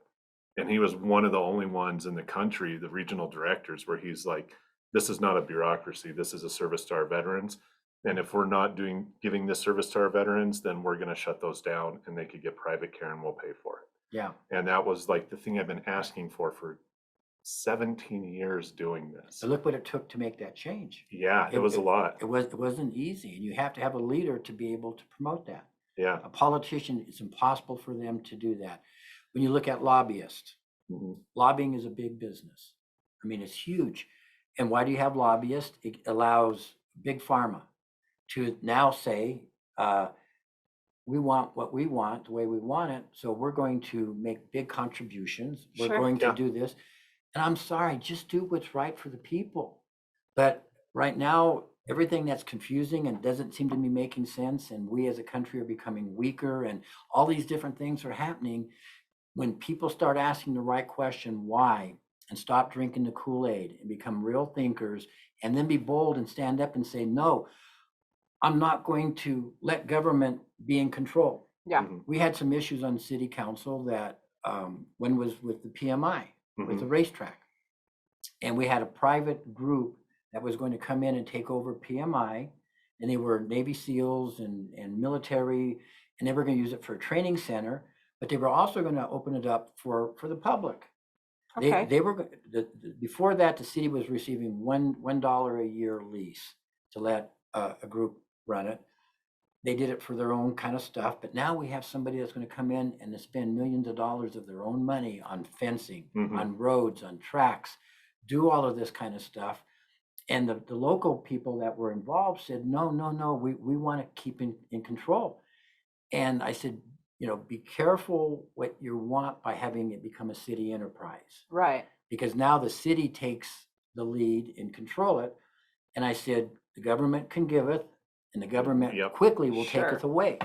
And he was one of the only ones in the country, the regional directors, where he's like, this is not a bureaucracy. This is a service to our veterans. And if we're not giving this service to our veterans, then we're going to shut those down, and they could get private care and we'll pay for it. Yeah. And that was like the thing I've been asking for 17 years doing this. So look what it took to make that change. Yeah, it was a lot. It wasn't easy, and you have to have a leader to be able to promote that. Yeah. A politician, it's impossible for them to do that. When you look at lobbyists, Mhm. lobbying is a big business. I mean, it's huge. And why do you have lobbyists? It allows big pharma to now say, we want what we want the way we want it, so we're going to make big contributions. We're Sure. going to Yeah. do this. And I'm sorry, just do what's right for the people. But right now, everything that's confusing and doesn't seem to be making sense, and we as a country are becoming weaker, and all these different things are happening. When people start asking the right question, why, and stop drinking the Kool-Aid and become real thinkers, and then be bold and stand up and say, no, I'm not going to let government be in control. Yeah. Mhm. We had some issues on city council that one was with the PMI, with the racetrack. And we had a private group that was going to come in and take over PMI. And they were Navy SEALs and military, and they were going to use it for a training center, but they were also going to open it up for the public. Okay. They were before that, the city was receiving $1 a year lease to let a group run it. They did it for their own kind of stuff, but now we have somebody that's going to come in and to spend millions of dollars of their own money on fencing, Mhm. on roads, on tracks, do all of this kind of stuff. And the local people that were involved said, no, we want to keep in control. And I said, be careful what you want by having it become a city enterprise, Right. because now the city takes the lead and control it. And I said, the government can give it, and the government Yep. quickly will take Sure. it away.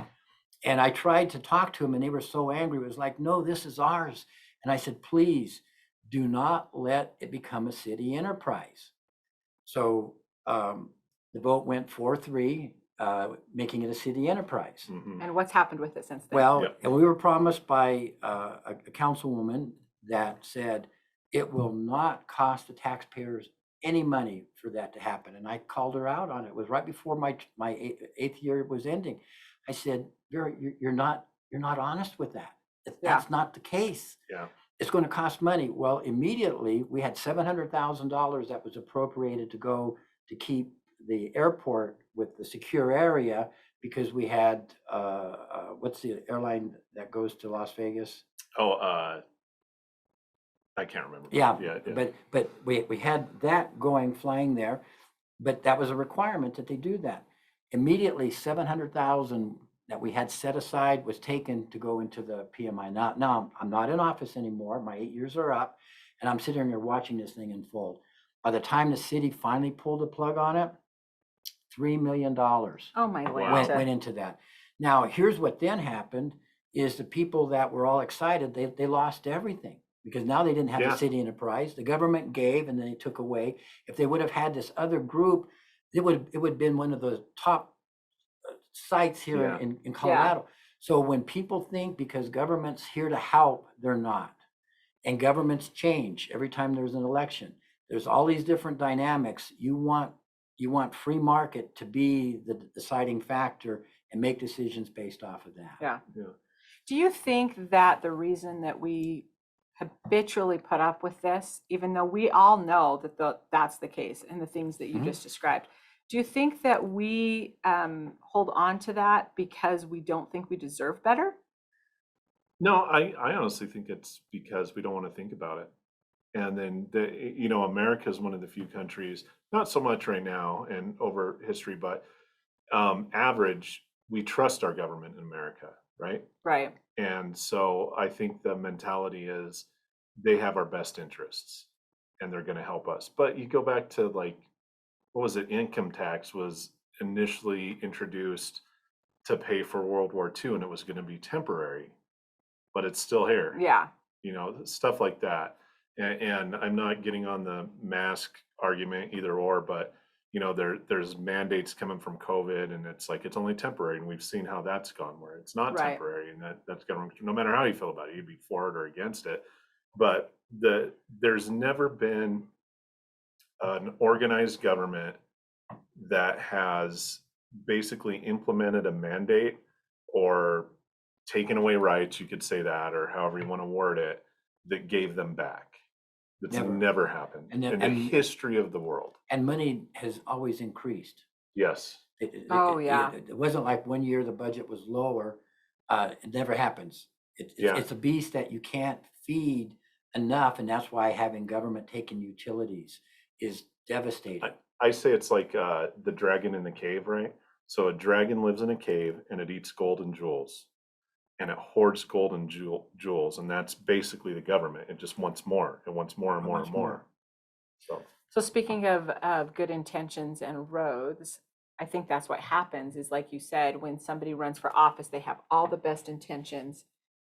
And I tried to talk to them, and they were so angry. It was like, no, this is ours. And I said, please do not let it become a city enterprise. So the vote went 4-3, making it a city enterprise. Mhm. And what's happened with it since then? Well, Yep. and we were promised by a councilwoman that said it will not cost the taxpayers any money for that to happen. And I called her out on it. It was right before my eighth year was ending. I said, Vera, you're not honest with that. That's not the case. Yeah. It's going to cost money. Well, immediately we had $700,000 that was appropriated to go to keep the airport with the secure area, because we had what's the airline that goes to Las Vegas? Oh, I can't remember. Yeah, Yeah. but we had that going, flying there, but that was a requirement that they do that. Immediately, 700,000 that we had set aside was taken to go into the PMI. Now I'm not in office anymore. My 8 years are up, and I'm sitting here watching this thing unfold. By the time the city finally pulled the plug on it, $3 million Oh my Wow. Lanta. went into that. Now, here's what then happened is the people that were all excited, they lost everything, because now they didn't have Yeah. the city enterprise. The government gave and then they took away. If they would have had this other group, it would have been one of the top sites here Yeah. in Colorado. So when people think because government's here to help, they're not. And governments change every time there's an election. There's all these different dynamics. You want free market to be the deciding factor and make decisions based off of that. Yeah. Yeah. Do you think that the reason that we habitually put up with this, even though we all know that that's the case and the things that you Mhm. just described, do you think that we hold on to that because we don't think we deserve better? No, I honestly think it's because we don't want to think about it. And then America is one of the few countries, not so much right now and over history, but average, we trust our government in America, right? Right. And so I think the mentality is they have our best interests and they're going to help us. But you go back to what was it? Income tax was initially introduced to pay for World War II, and it was going to be temporary, but it's still here. Yeah. Stuff like that. And I'm not getting on the mask argument either or, but there's mandates coming from COVID, and it's like it's only temporary, and we've seen how that's gone, where it's not Right. temporary, and that's government. No matter how you feel about it, you'd be for it or against it. But there's never been an organized government that has basically implemented a mandate or taken away rights, you could say that, or however you want to word it, that gave them back. It's Never. never happened And in the history of the world. And money has always increased. Yes. Oh, yeah. It wasn't like one year the budget was lower. It never happens. Yeah. It's a beast that you can't feed enough, and that's why having government taking utilities is devastating. I say it's like the dragon in the cave, right? So a dragon lives in a cave and it eats gold and jewels, and it hoards gold and jewels, and that's basically the government. It just wants more. It wants more and more and more. So speaking of good intentions and roads, I think that's what happens is, like you said, when somebody runs for office, they have all the best intentions,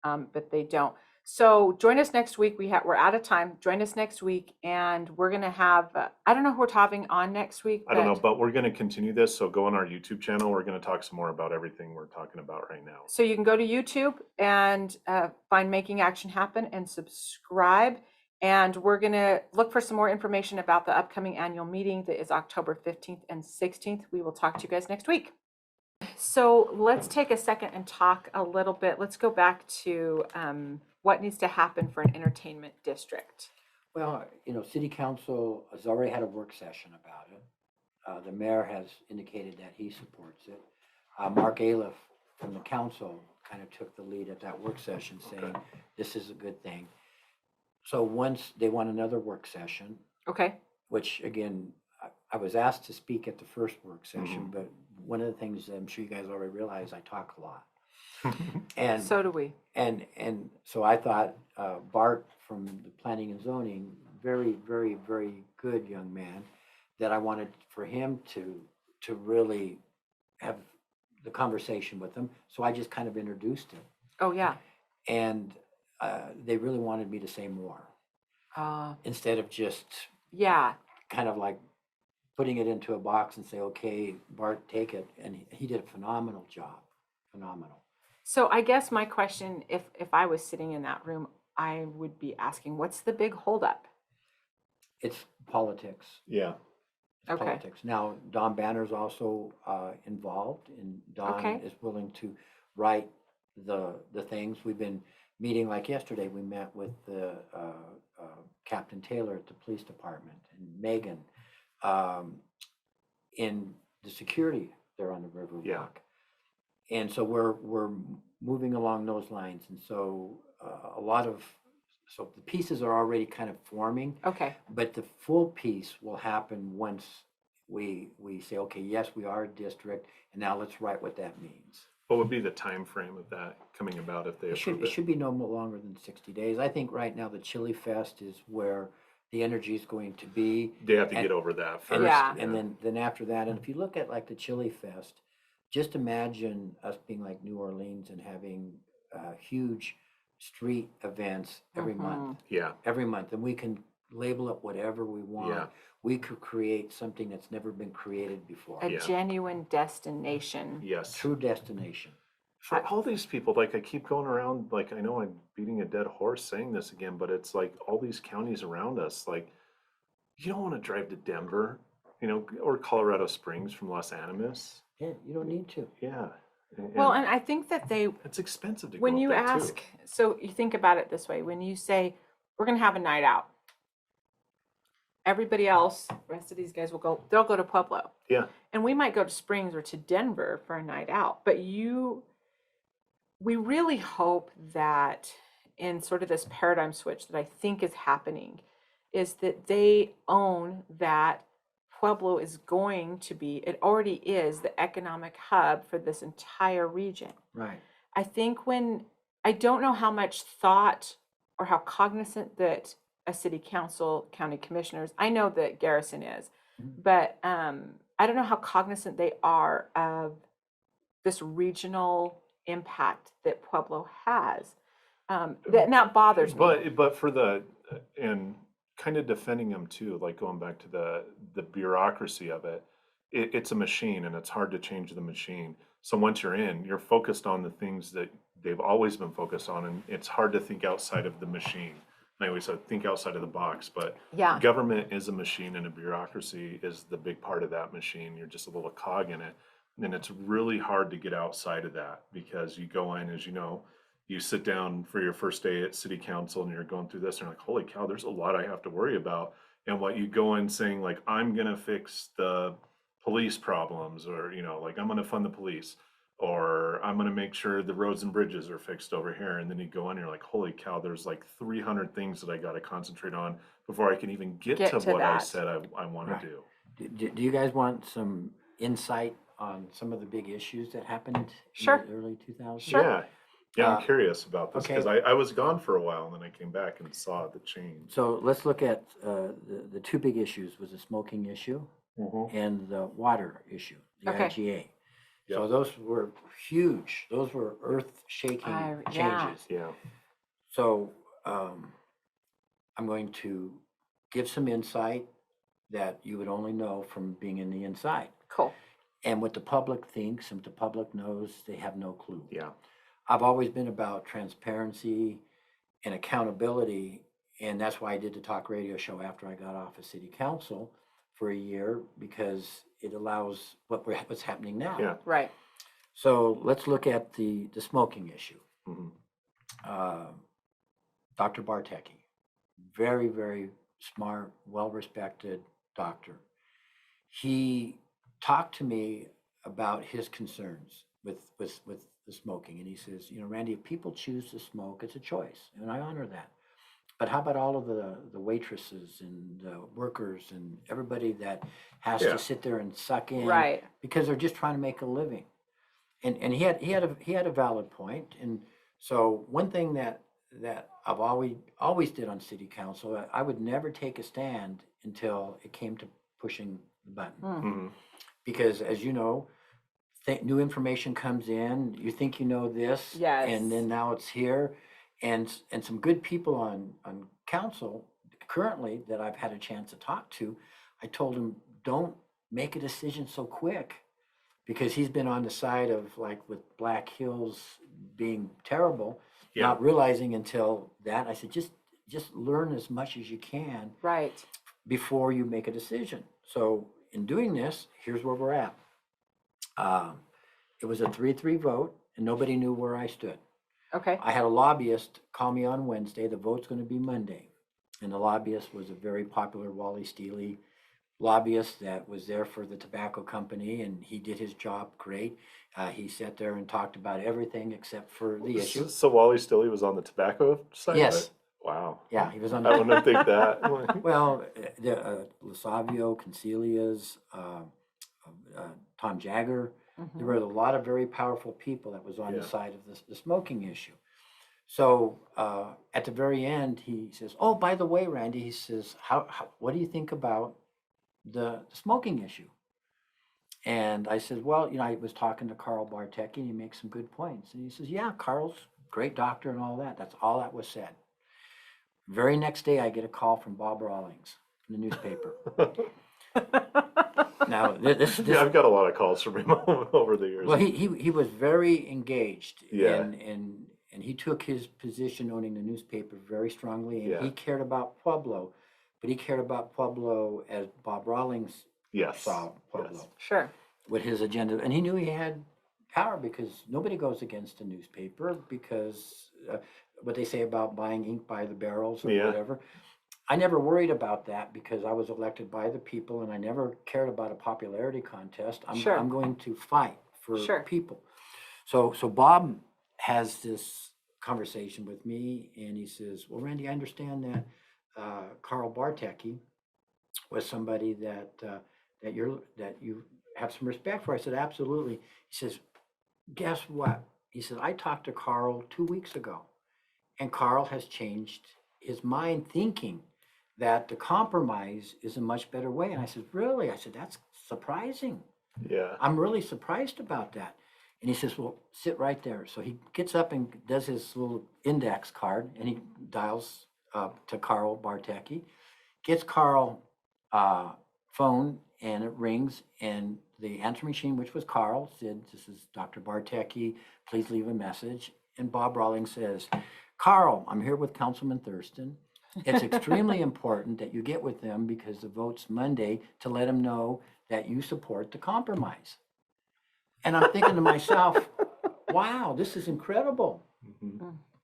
but they don't. So join us next week. We're out of time. Join us next week, and we're gonna have. I don't know who we're having on next week. I don't know, but we're going to continue this. So go on our YouTube channel. We're going to talk some more about everything we're talking about right now. So you can go to YouTube and find Making Action Happen and subscribe. And we're going to look for some more information about the upcoming annual meeting that is October 15th and 16th. We will talk to you guys next week. So let's take a second and talk a little bit. Let's go back to what needs to happen for an entertainment district. Well, city council has already had a work session about it. The mayor has indicated that he supports it. Mark Aliff from the council kind of took the lead at that work session, saying this is a good thing. So once they want another work session, Okay. which again, I was asked to speak at the first work session, but one of the things I'm sure you guys already realize, I talk a lot. And So do we. And so I thought Bart from the planning and zoning, very, very, very good young man, that I wanted for him to really have the conversation with him. So I just kind of introduced him. Oh, yeah. And they really wanted me to say more instead of just kind of like putting it into a box and say, okay, Bart, take it. And he did a phenomenal job, phenomenal. So I guess my question, if I was sitting in that room, I would be asking, what's the big holdup? It's politics. Yeah. It's politics. Now, Don Banner's also involved, and Don is willing to write the things. We've been meeting, like yesterday, we met with the Captain Taylor at the police department, and Megan in the security there on the Riverwalk. Yeah. And so we're moving along those lines, and so so the pieces are already kind of forming. Okay. But the full piece will happen once we say, okay, yes, we are a district, and now let's write what that means. What would be the time frame of that coming about if they approve it? It should be no longer than 60 days. I think right now the Chili Fest is where the energy is going to be. They have to get over that first. And then after that, and if you look at like the Chili Fest, just imagine us being like New Orleans and having huge street events every month. Yeah. Every month. And we can label it whatever we want. Yeah. We could create something that's never been created before. A genuine destination. Yes. True destination. For all these people, like I keep going around, like I know I'm beating a dead horse saying this again, but it's like all these counties around us, like you don't want to drive to Denver, or Colorado Springs from Los Animas. Yeah, you don't need to. Yeah. Well, and I think that it's expensive to go when up you there, ask, too. so you think about it this way, when you say, we're going to have a night out, everybody else, the rest of these guys they'll go to Pueblo. Yeah. And we might go to Springs or to Denver for a night out, but we really hope that in sort of this paradigm switch that I think is happening is that they own that Pueblo is going to be, it already is the economic hub for this entire region. Right. I think I don't know how much thought or how cognizant that a city council, county commissioners, I know that Garrison is, but I don't know how cognizant they are of this regional impact that Pueblo has. And that bothers me. But for and kind of defending them too, like going back to the bureaucracy of it, it's a machine and it's hard to change the machine. So once you're in, you're focused on the things that they've always been focused on, and it's hard to think outside of the machine. And I always say think outside of the box, but government is a machine and a bureaucracy is the big part of that machine. You're just a little cog in it. And it's really hard to get outside of that because you go in, as you know, you sit down for your first day at city council and you're going through this and you're like, holy cow, there's a lot I have to worry about. And what you go in saying like, I'm gonna fix the police problems, or, like, I'm gonna fund the police, or I'm gonna make sure the roads and bridges are fixed over here. And then you go in, you're like, holy cow, there's like 300 things that I gotta concentrate on before I can even get to what I that. said I wanna Right. do. Do you guys want some insight on some of the big issues that happened Sure. in the early 2000s? Sure. Yeah, I'm Uh, curious about this, okay. because I was gone for a while and then I came back and saw the change. So let's look at the two big issues was the smoking issue and the water issue, the Okay. IGA. So Yep. those were huge. Those were earth-shaking Yeah. changes. Yeah. So I'm going to give some insight that you would only know from being in the inside. Cool. And what the public thinks and what the public knows, they have no clue. Yeah. I've always been about transparency and accountability, and that's why I did the talk radio show after I got off of city council for a year, because it allows what's happening now. Yeah. Right. So let's look at the smoking issue. Mhm. Dr. Bartecki, very, very smart, well-respected doctor. He talked to me about his concerns with the smoking, and he says, Randy, if people choose to smoke, it's a choice, and I honor that. But how about all of the waitresses and the workers and everybody that has Yeah. to sit there and suck in, Right. because they're just trying to make a living. And he had a valid point. And so one thing that I've always did on city council, I would never take a stand until it came to pushing the button. Mhm. Because as you know, new information comes in, you think you know this, Yes. and then now it's here. And some good people on council currently that I've had a chance to talk to, I told him, don't make a decision so quick, because he's been on the side of, like, with Black Hills being terrible, Yeah. not realizing until that. I said, just learn as much as you can Right. before you make a decision. So in doing this, here's where we're at. It was a 3-3 vote, and nobody knew where I stood. Okay. I had a lobbyist call me on Wednesday. The vote's going to be Monday. And the lobbyist was a very popular Wally Steely lobbyist that was there for the tobacco company, and he did his job great. He sat there and talked about everything except for the issue. So Wally Stilley was on the tobacco side of Yes. it? Wow. Yeah, he was on I the, wouldn't think that. well, Lasavio, Concilias, Tom Jagger. There were a lot of very powerful people that was on Yeah. the side of the smoking issue. So at the very end, he says, "Oh, by the way, Randy," he says, what do you think about the smoking issue?" And I said, "Well, I was talking to Carl Bartecki, and he makes some good points." And he says, "Yeah, Carl's a great doctor and all that." That's all that was said. Very next day, I get a call from Bob Rawlings in the newspaper. Now, this Yeah, I've got a lot of calls from him over the years. well, he was very engaged, Yeah. and he took his position owning the newspaper very strongly, and Yeah. he cared about Pueblo, but he cared about Pueblo as Bob Rawlings Yes. saw Pueblo Yes. Sure. with his agenda, and he knew he had power, because nobody goes against a newspaper, because what they say about buying ink by the barrels or Yeah. whatever. I never worried about that, because I was elected by the people, and I never cared about a popularity contest. Sure. I'm going to fight for Sure. people. So Bob has this conversation with me, and he says, "Well, Randy, I understand that Carl Bartecki was somebody that you have some respect for." I said, "Absolutely." He says, "Guess what?" He said, "I talked to Carl 2 weeks ago, and Carl has changed his mind, thinking that the compromise is a much better way." And I said, "Really?" I said, "That's surprising. Yeah. I'm really surprised about that." And he says, "Well, sit right there." So he gets up and does his little index card, and he dials to Carl Bartecki, gets Carl phone, and it rings, and the answer machine, which was Carl, said, "This is Dr. Bartecki, please leave a message." And Bob Rawlings says, "Carl, I'm here with Councilman Thurston. It's extremely important that you get with them, because the vote's Monday, to let them know that you support the compromise." And I'm thinking to myself, wow, this is incredible.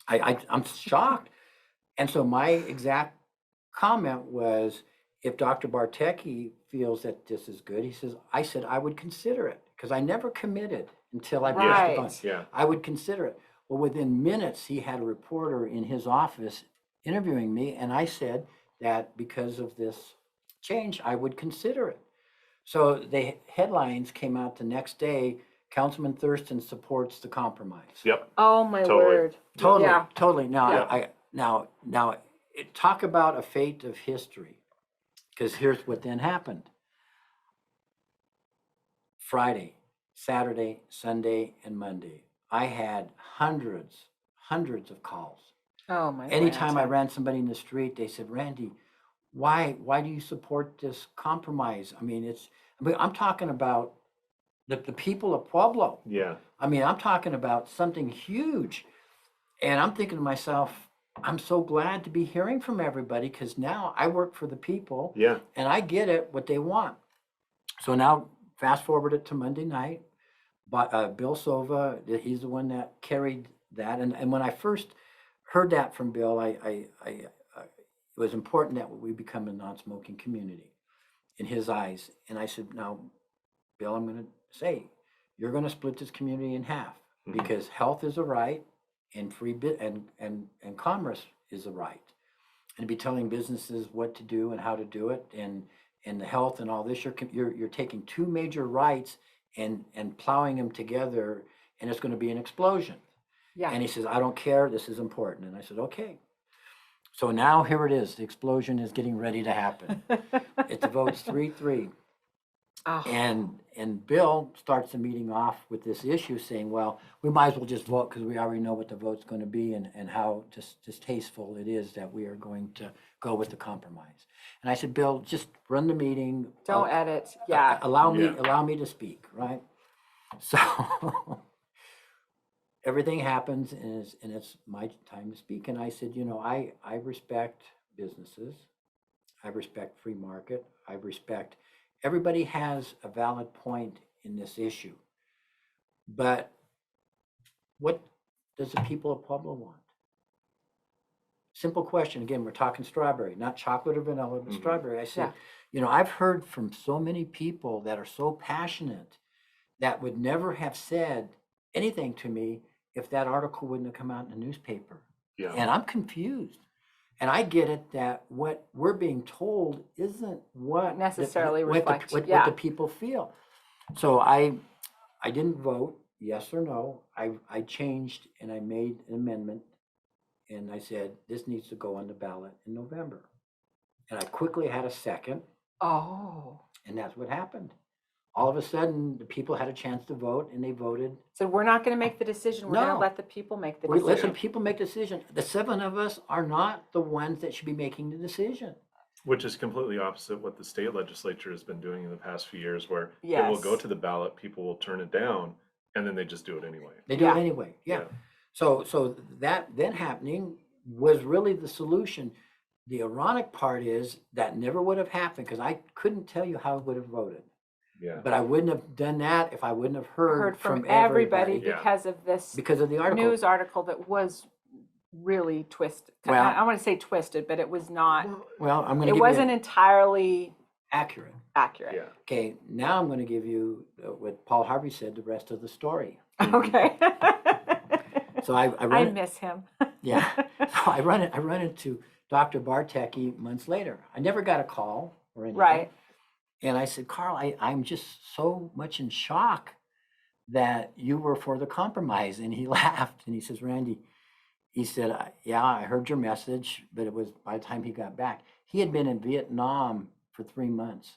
I'm shocked. And so my exact comment was, if Dr. Bartecki feels that this is good, he says, I said I would consider it, because I never committed until I pushed the Right. button. Yeah. I would consider it. Well, within minutes, he had a reporter in his office interviewing me, and I said that because of this change, I would consider it. So the headlines came out the next day, Councilman Thurston supports the compromise. Yep. Oh, my Totally. word. Totally, Yeah. totally. Now, Yeah. now, talk about a fate of history, because here's what then happened. Friday, Saturday, Sunday, and Monday, I had hundreds of calls. Oh, my Anytime I Lanta. ran somebody in the street, they said, Randy, why do you support this compromise? I mean, I'm talking about the people of Pueblo. Yeah. I mean, I'm talking about something huge. And I'm thinking to myself, I'm so glad to be hearing from everybody, because now I work for the people. Yeah. And I get it, what they want. So now, fast forward it to Monday night. But Bill Sova, he's the one that carried that. And when I first heard that from Bill, it was important that we become a non-smoking community in his eyes. And I said, now, Bill, I'm going to say, you're going to split this community in half, because health is a right, and and commerce is a right. And be telling businesses what to do and how to do it, and the health and all this, you're taking two major rights and plowing them together, and it's going to be an explosion. Yeah. And he says, I don't care, this is important. And I said, okay. So now here it is, the explosion is getting ready to happen. It votes 3-3. Oh. And Bill starts the meeting off with this issue, saying, well, we might as well just vote, because we already know what the vote's going to be, and how distasteful it is that we are going to go with the compromise. And I said, Bill, just run the meeting. Don't edit. Yeah. Allow Yeah. me to speak, right? So everything happens, and it's my time to speak. And I said, I respect businesses. I respect free market. I respect everybody has a valid point in this issue. But what does the people of Pueblo want? Simple question. Again, we're talking strawberry, not chocolate or vanilla, but strawberry. I said, I've heard from so many people that are so passionate that would never have said anything to me if that article wouldn't have come out in the newspaper. Yeah. And I'm confused. And I get it that what we're being told isn't what Necessarily what reflect, what yeah. the people feel. So I didn't vote yes or no. I changed, and I made an amendment, and I said this needs to go on the ballot in November. And I quickly had a second, Oh. and that's what happened. All of a sudden, the people had a chance to vote, and they voted. So we're not going to make the decision. We're going No. to let the people make the We decision. listen, people make decisions. The 7 of us are not the ones that should be making the decision. Which is completely opposite what the state legislature has been doing in the past few years, where it will go Yes. to the ballot, people will turn it down, and then they just do it anyway. They do Yeah. it anyway. Yeah. So that then happening was really the solution. The ironic part is that never would have happened, because I couldn't tell you how I would have voted. Yeah. But I wouldn't have done that if I wouldn't have heard from everybody everybody because of this because of the article. news article that was really twisted. Well- I want to say twisted, but it was not. Well, I'm going to It give wasn't you entirely accurate. accurate. Yeah. Okay, now I'm going to give you what Paul Harvey said, the rest of the story. Okay. So I I run miss him. Yeah. So I run into Dr. Bartecki months later. I never got a call or anything. Right. And I said, Carl, I'm just so much in shock that you were for the compromise. And he laughed, and he says, Randy, he said, yeah, I heard your message, but it was by the time he got back. He had been in Vietnam for 3 months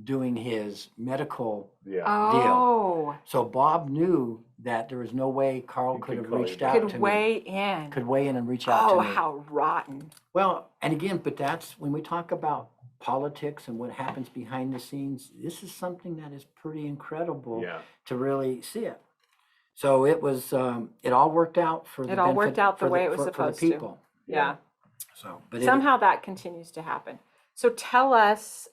doing his medical Yeah. Oh. So Bob knew that there was no way Carl He could could have call you reached back. out Could to weigh me. in. Could weigh in and reach out Oh, to me. how rotten. Well, and again, but that's when we talk about politics and what happens behind the scenes. This is something that is pretty incredible Yeah. to really see it. So it was. It all worked out for the It all worked benefit out the for way it was for the supposed to. people. Yeah. So, but Somehow that continues to happen. So tell us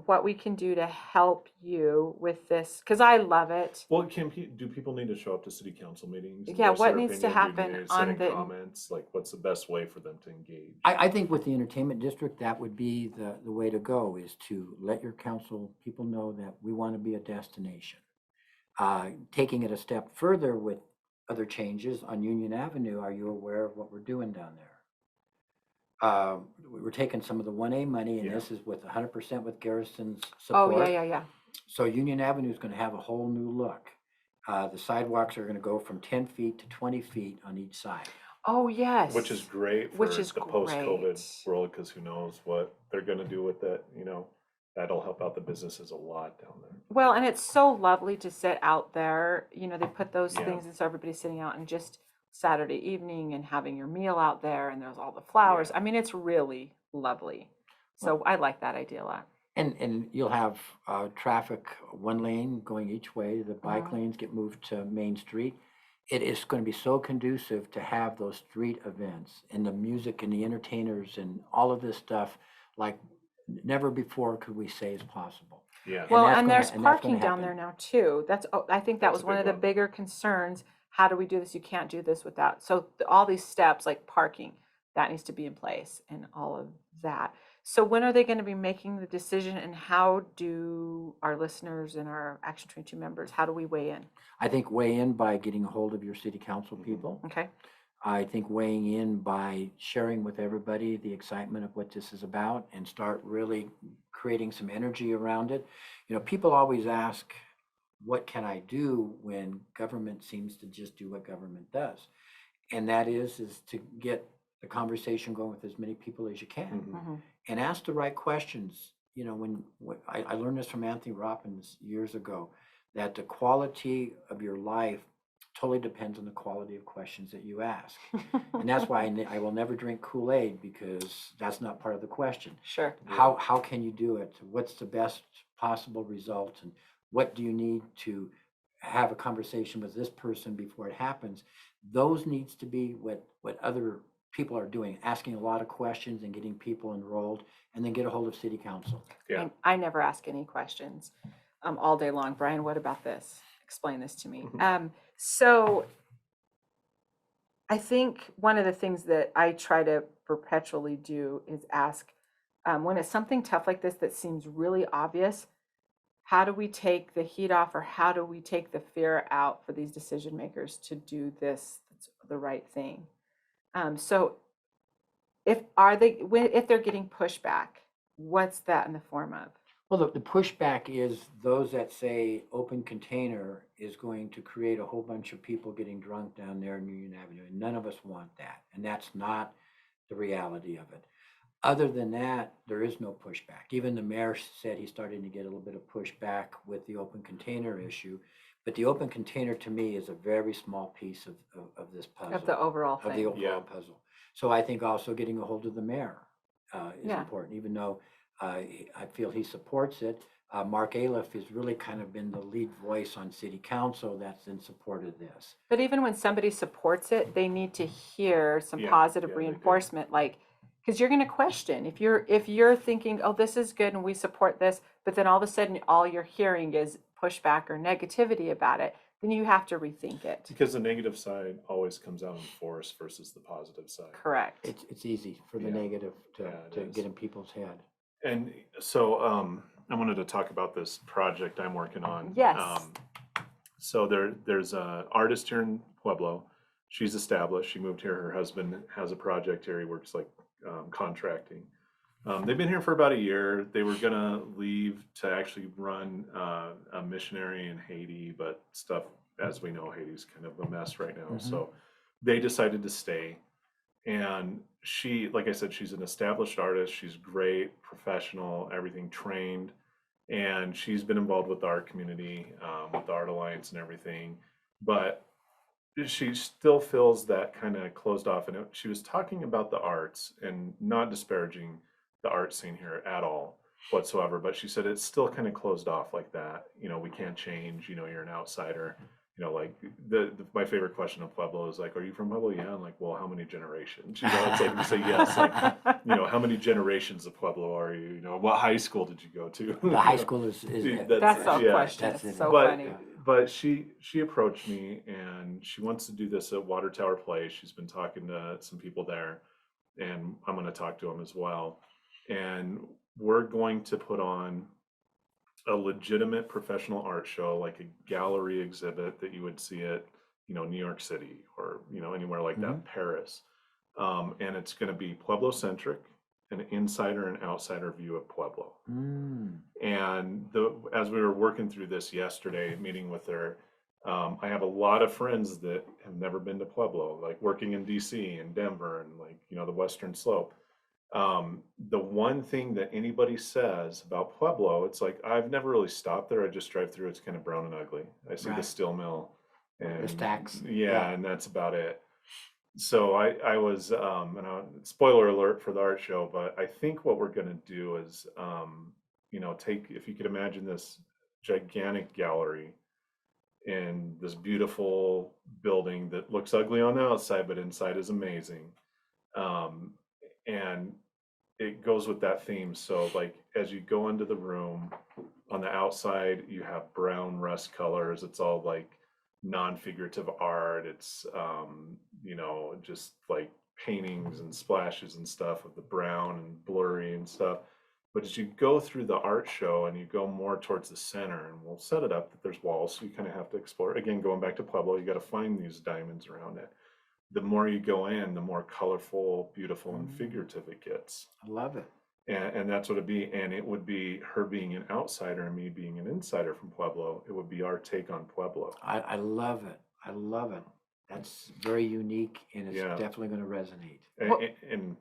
what we can do to help you with this, because I love it. Well, do people need to show up to city council meetings? And Yeah, voice what their needs to opinion? Do happen they need to on send in the comments? Like, what's the best way for them to engage? I think with the entertainment district, that would be the way to go, is to let your council people know that we want to be a destination. Taking it a step further with other changes on Union Avenue, are you aware of what we're doing down there? We're taking some of the 1A money, and Yeah. this is with 100% with Garrison's Oh, support. yeah. So Union Avenue is going to have a whole new look. The sidewalks are going to go from 10 feet to 20 feet on each side. Oh, yes. Which is great for Which is the post-COVID great. world, because who knows what they're gonna do with it, you know? That'll help out the businesses a lot down there. Well, and it's so lovely to sit out there. You know, they put those Yeah. things, and so everybody's sitting out and just Saturday evening and having your meal out there, and there's all the flowers. Yeah. I mean, it's really lovely. So I like that idea a lot. And you'll have traffic, one lane going each way. The bike Mhm. lanes get moved to Main Street. It is going to be so conducive to have those street events and the music and the entertainers and all of this stuff like never before could we say is possible. Yeah. Well, that's and gonna- there's and that's parking gonna down happen. there now too. I think that That's was a one big of the one. bigger concerns. How do we do this? You can't do this without. So all these steps like parking, that needs to be in place and all of that. So when are they going to be making the decision, and how do our listeners and our Action 22 members, how do we weigh in? I think weigh in by getting a hold of your city council people. Okay. I think weighing in by sharing with everybody the excitement of what this is about and start really creating some energy around it. You know, people always ask, what can I do when government seems to just do what government does? And that is to get the conversation going with as many people as you can Mhm. and ask the right questions. You know, when I learned this from Anthony Robbins years ago, that the quality of your life totally depends on the quality of questions that you ask. And that's why I will never drink Kool-Aid, because that's not part of the question. Sure. How can you do it? What's the best possible result? And what do you need to have a conversation with this person before it happens? Those needs to be what other people are doing, asking a lot of questions and getting people enrolled, and then get a hold of city council. Yeah. I never ask any questions all day long. Brian, what about this? Explain this to me. So I think one of the things that I try to perpetually do is ask, when it's something tough like this that seems really obvious, how do we take the heat off, or how do we take the fear out for these decision makers to do this, that's the right thing? So if they're getting pushback, what's that in the form of? Well, the pushback is those that say open container is going to create a whole bunch of people getting drunk down there in Union Avenue, and none of us want that, and that's not the reality of it. Other than that, there is no pushback. Even the mayor said he's starting to get a little bit of pushback with the open container issue, but the open container to me is a very small piece of this puzzle. Of the overall Of the thing. overall Yeah. puzzle. So I think also getting a hold of the mayor is Yeah. important, even though I feel he supports it. Mark Aliff has really kind of been the lead voice on city council that's in support of this. But even when somebody supports it, they need to hear some Yeah, positive yeah, they do. reinforcement, like, because you're going to question if you're thinking, oh, this is good and we support this, but then all of a sudden all you're hearing is pushback or negativity about it, then you have to rethink it. Because the negative side always comes out in force versus the positive side. Correct. It's easy for the Yeah. negative Yeah, it to is. get in people's head. And so I wanted to talk about this project I'm working on. Yes. So there's an artist here in Pueblo. She's established. She moved here. Her husband has a project here. He works like contracting. They've been here for about a year. They were gonna leave to actually run a missionary in Haiti, but stuff, as we know, Haiti's kind of a mess right now. Mhm. So they decided to stay. And she, like I said, she's an established artist. She's great, professional, everything trained. And she's been involved with the art community, with the Art Alliance and everything. But she still feels that kind of closed off. And she was talking about the arts and not disparaging the art scene here at all whatsoever. But she said it's still kind of closed off like that. You know, we can't change, you know, you're an outsider. like my favorite question of Pueblo is like, "Are you from Pueblo?" Yeah. I'm like, "Well, how many generations?" It's like we say yes, like, how many generations of Pueblo are you? What high school did you go to? The high school is That's our yeah. question. That's It's it. so But funny. but she approached me and she wants to do this at Water Tower Place. She's been talking to some people there, and I'm going to talk to them as well. And we're going to put on a legitimate professional art show, like a gallery exhibit that you would see at, New York City or, anywhere like that, Paris. And it's going to be Pueblo centric, an insider and outsider view of Pueblo. And as we were working through this yesterday, meeting with her, I have a lot of friends that have never been to Pueblo, like working in DC and Denver and like, the Western Slope. The one thing that anybody says about Pueblo, it's like, I've never really stopped there. I just drive through. It's kind of brown and ugly. I see the Right. steel mill and The stacks. yeah, and that's about it. So I was, spoiler alert for the art show, but I think what we're gonna do is, take, if you could imagine this gigantic gallery in this beautiful building that looks ugly on the outside, but inside is amazing. Um, and it goes with that theme. So like as you go into the room, on the outside you have brown rust colors. It's all like non-figurative art. It's just like paintings and splashes and stuff of the brown and blurry and stuff. But as you go through the art show and you go more towards the center, and we'll set it up that there's walls, so you kind of have to explore. Again, going back to Pueblo, you got to find these diamonds around it. The more you go in, the more colorful, beautiful, and figurative it gets. I love it. And that's what it'd be. And it would be her being an outsider and me being an insider from Pueblo. It would be our take on Pueblo. I love it. I love it. That's very unique, and it's Yeah. definitely going to resonate. And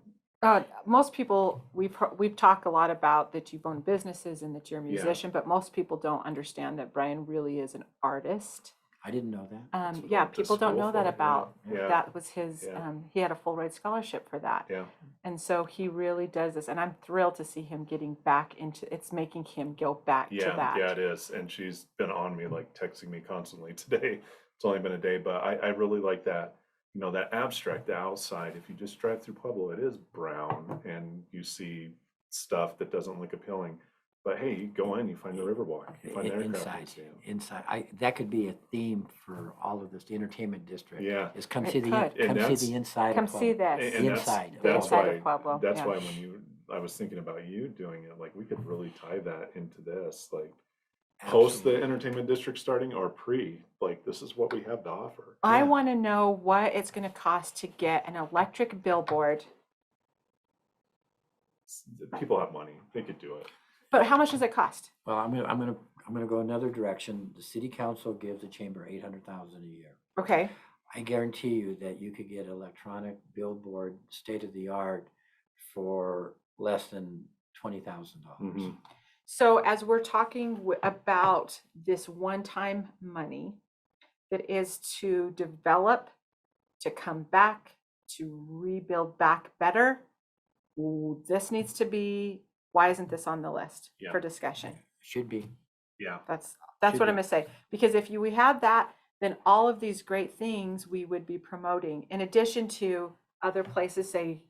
Most people, we've talked a lot about that you've owned businesses and that you're a musician, but most people don't understand that Brian really is an artist. I didn't know that. That's what I Yeah, went to people don't school know that for, about, yeah. that was his, Yeah. he had a full ride scholarship for that. yeah, And so he really does this, and I'm thrilled to see him getting back into, it's making him go back to that. yeah, it is. And she's been on me, like texting me constantly today. It's only been a day, but I really like that. That abstract, the outside. If you just drive through Pueblo, it is brown and you see stuff that doesn't look appealing. But hey, you go in, you find the Riverwalk, you find the aircraft Inside, museum. inside. That could be a theme for all of this. The entertainment district. Yeah. Is come It see the could. And come see that's- the inside. Come of see Pueblo. this. And Inside. The that's inside why, of Pueblo, that's yeah. why I was thinking about you doing it, like we could really tie that into this, like post the Absolutely. entertainment district starting or pre, like this is what we have to offer. I Yeah. want to know what it's going to cost to get an electric billboard, People have money, they could do it. but how much does it cost? Well, I'm gonna go another direction. The city council gives the chamber $800,000 a year. Okay. I guarantee you that you could get electronic billboard, state of the art, for less than $20,000. Mhm. So as we're talking about this one-time money that is to develop, to come back, to rebuild back better, this needs to be, why isn't this on the list Yeah. for discussion? Should be. Yeah, That's Should what I'm be. gonna say. Because if we had that, then all of these great things we would be promoting, in addition to other places, say,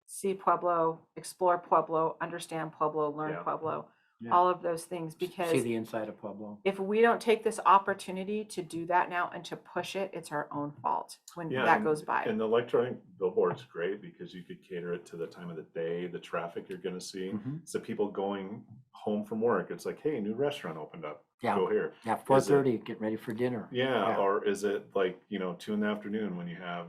see Pueblo, explore Pueblo, understand Pueblo, learn Yeah. Pueblo, Yeah. all of those things. See Because the inside of Pueblo. if we don't take this opportunity to do that now and to push it, it's our own fault when yeah. that goes by. And the electronic billboard's great because you could cater it to the time of the day, the traffic you're gonna see. Mhm. So people going home from work, it's like, hey, a new restaurant opened up, Yeah. go here. Yeah, 4:30, get ready for dinner. Yeah, or is it like, 2 in the afternoon when you have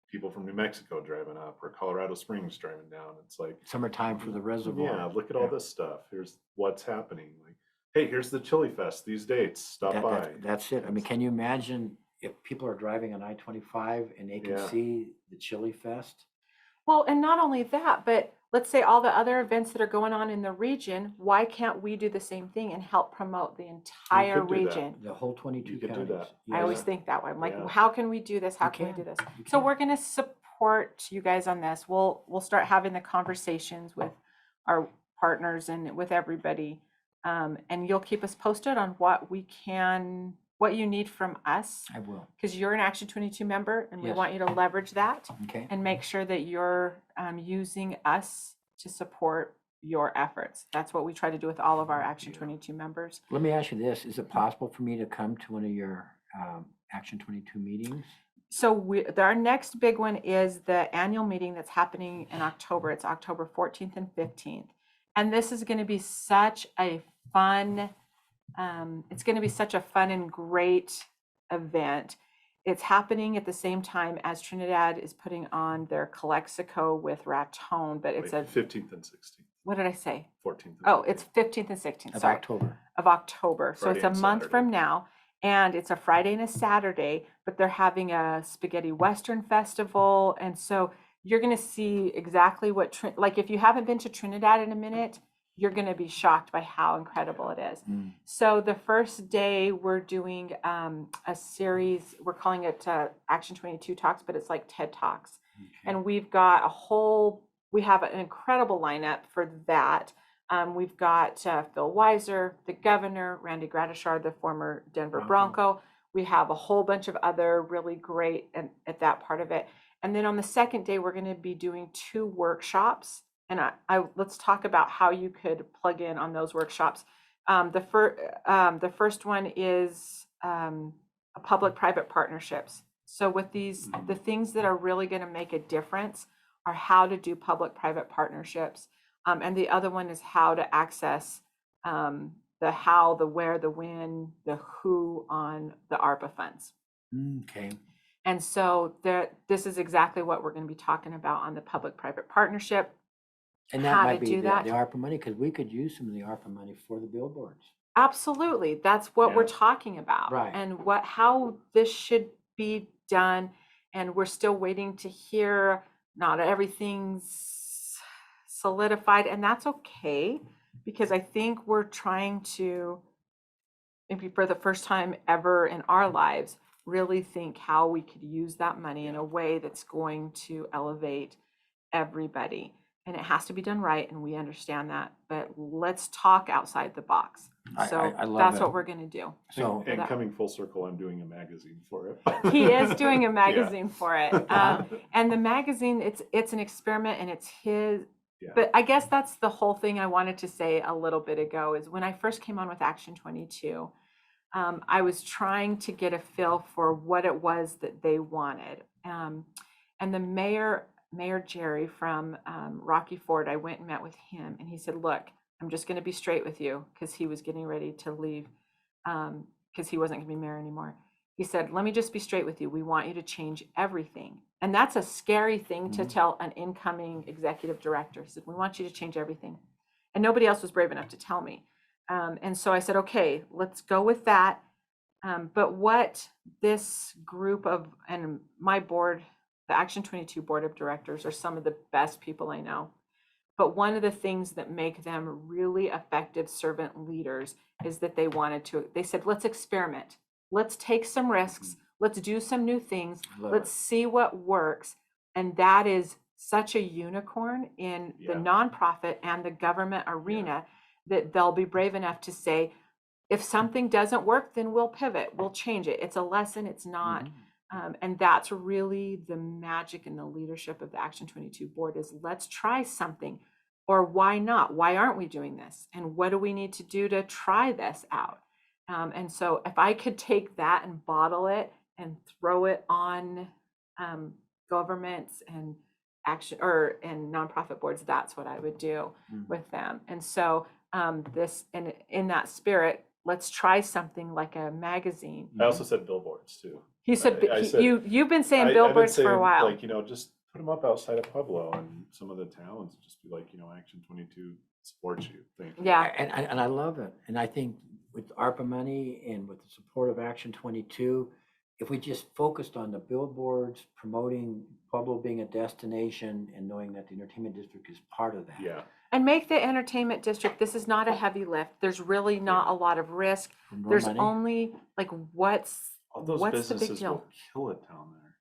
people from New Mexico driving up or Colorado Springs driving down? It's like, Summertime for the reservoir. yeah, look at all this stuff. Here's what's happening. Like, hey, here's the Chili Fest, these dates, stop by. That's it. I mean, can you imagine if people are driving on I-25 and they can Yeah. see the Chili Fest? Well, and not only that, but let's say all the other events that are going on in the region, why can't we do the same thing and help promote the entire could do that. region? The whole 22 You could do counties. that. I always Yeah. think that way. I'm like, Yeah. how can we do this? How You can we do this? You So can. we're going to support you guys on this. We'll start having the conversations with our partners and with everybody. And you'll keep us posted on what we can what you need from us, I will. because you're an Action 22 member, and we Yes. want you to leverage that Okay. and make sure that you're using us to support your efforts. That's what we try to do with all of our Action 22 members. Let me ask you this. Is it possible for me to come to one of your Action 22 meetings? So our next big one is the annual meeting that's happening in October. It's October 14th and 15th. And this is going to be such a fun, it's going to be such a fun and great event. It's happening at the same time as Trinidad is putting on their Calexico with Raton, but it's a, 15th and 16th, what did I say? 14th. And Oh, 15th. it's 15th and 16th, Of sorry, October. of October. So Friday it's a and month Saturday. from now, and it's a Friday and a Saturday, but they're having a spaghetti Western festival. And so you're going to see exactly what, like if you haven't been to Trinidad in a minute, you're going to be shocked by how incredible it is. Mm. So the first day we're doing a series, we're calling it Action 22 Talks, but it's like TED Talks. Okay. And we've got we have an incredible lineup for that. We've got Phil Weiser, the governor, Randy Gradishar, the former Denver Bronco. We have a whole bunch of other really great at that part of it. And then on the second day, we're going to be doing 2 workshops. And let's talk about how you could plug in on those workshops. The first one is public-private partnerships. So with these, the things that are really going to make a difference are how to do public-private partnerships. And the other one is how to access the how, the where, the when, the who on the ARPA funds. Okay. And so this is exactly what we're going to be talking about on the public-private partnership. And that How might to be do the that. ARPA money, because we could use some of the ARPA money for the billboards. Absolutely. That's what we're Yeah. talking about. Right. And how this should be done. And we're still waiting to hear, not everything's solidified, and that's okay, because I think we're trying to, maybe for the first time ever in our lives, really think how we could use that money in a way that's going to elevate everybody. And it has to be done right, and we understand that, but let's talk outside the box. So I love that's it. what we're going to do. So And that- coming full circle, I'm doing a magazine for it. He is doing a magazine for it. Uh-huh. And the magazine, it's an experiment, and it's his. Yeah. But I guess that's the whole thing I wanted to say a little bit ago, is when I first came on with Action 22, I was trying to get a feel for what it was that they wanted. And the mayor Jerry from Rocky Ford, I went and met with him, and he said, look, I'm just going to be straight with you, because he was getting ready to leave, because he wasn't going to be mayor anymore. He said, let me just be straight with you. We want you to change everything. And that's a scary thing to tell an incoming executive director. He said, we want you to change everything. And nobody else was brave enough to tell me. And so I said, okay, let's go with that. But what this group of, and my board, the Action 22 board of directors, are some of the best people I know. But one of the things that make them really effective servant leaders is that they said, let's experiment. Let's take some risks. Let's do some new things. Love Let's see what works. And that is such a unicorn in the Yeah. nonprofit and the government arena, that they'll be brave enough to say, if something doesn't work, then we'll pivot, we'll change it. It's a lesson, it's not. And that's really the magic and the leadership of the Action 22 board, is let's try something. Or why not? Why aren't we doing this? And what do we need to do to try this out? And so if I could take that and bottle it and throw it on governments and and nonprofit boards, that's what I would do with them. And so in that spirit, let's try something like a magazine. I also said billboards too. He said, I said- you've been saying I've been billboards for a saying, while. Like, just put them up outside of Pueblo, and some of the towns just be like, Action 22 supports you. Thank you. Yeah. And I love it. And I think with ARPA money and with the support of Action 22, if we just focused on the billboards, promoting Pueblo being a destination, and knowing that the entertainment district is part of that. Yeah. And make the entertainment district, this is not a heavy lift. There's really not a lot of risk. More There's money. only like, what's All those the big businesses deal? will kill it down there.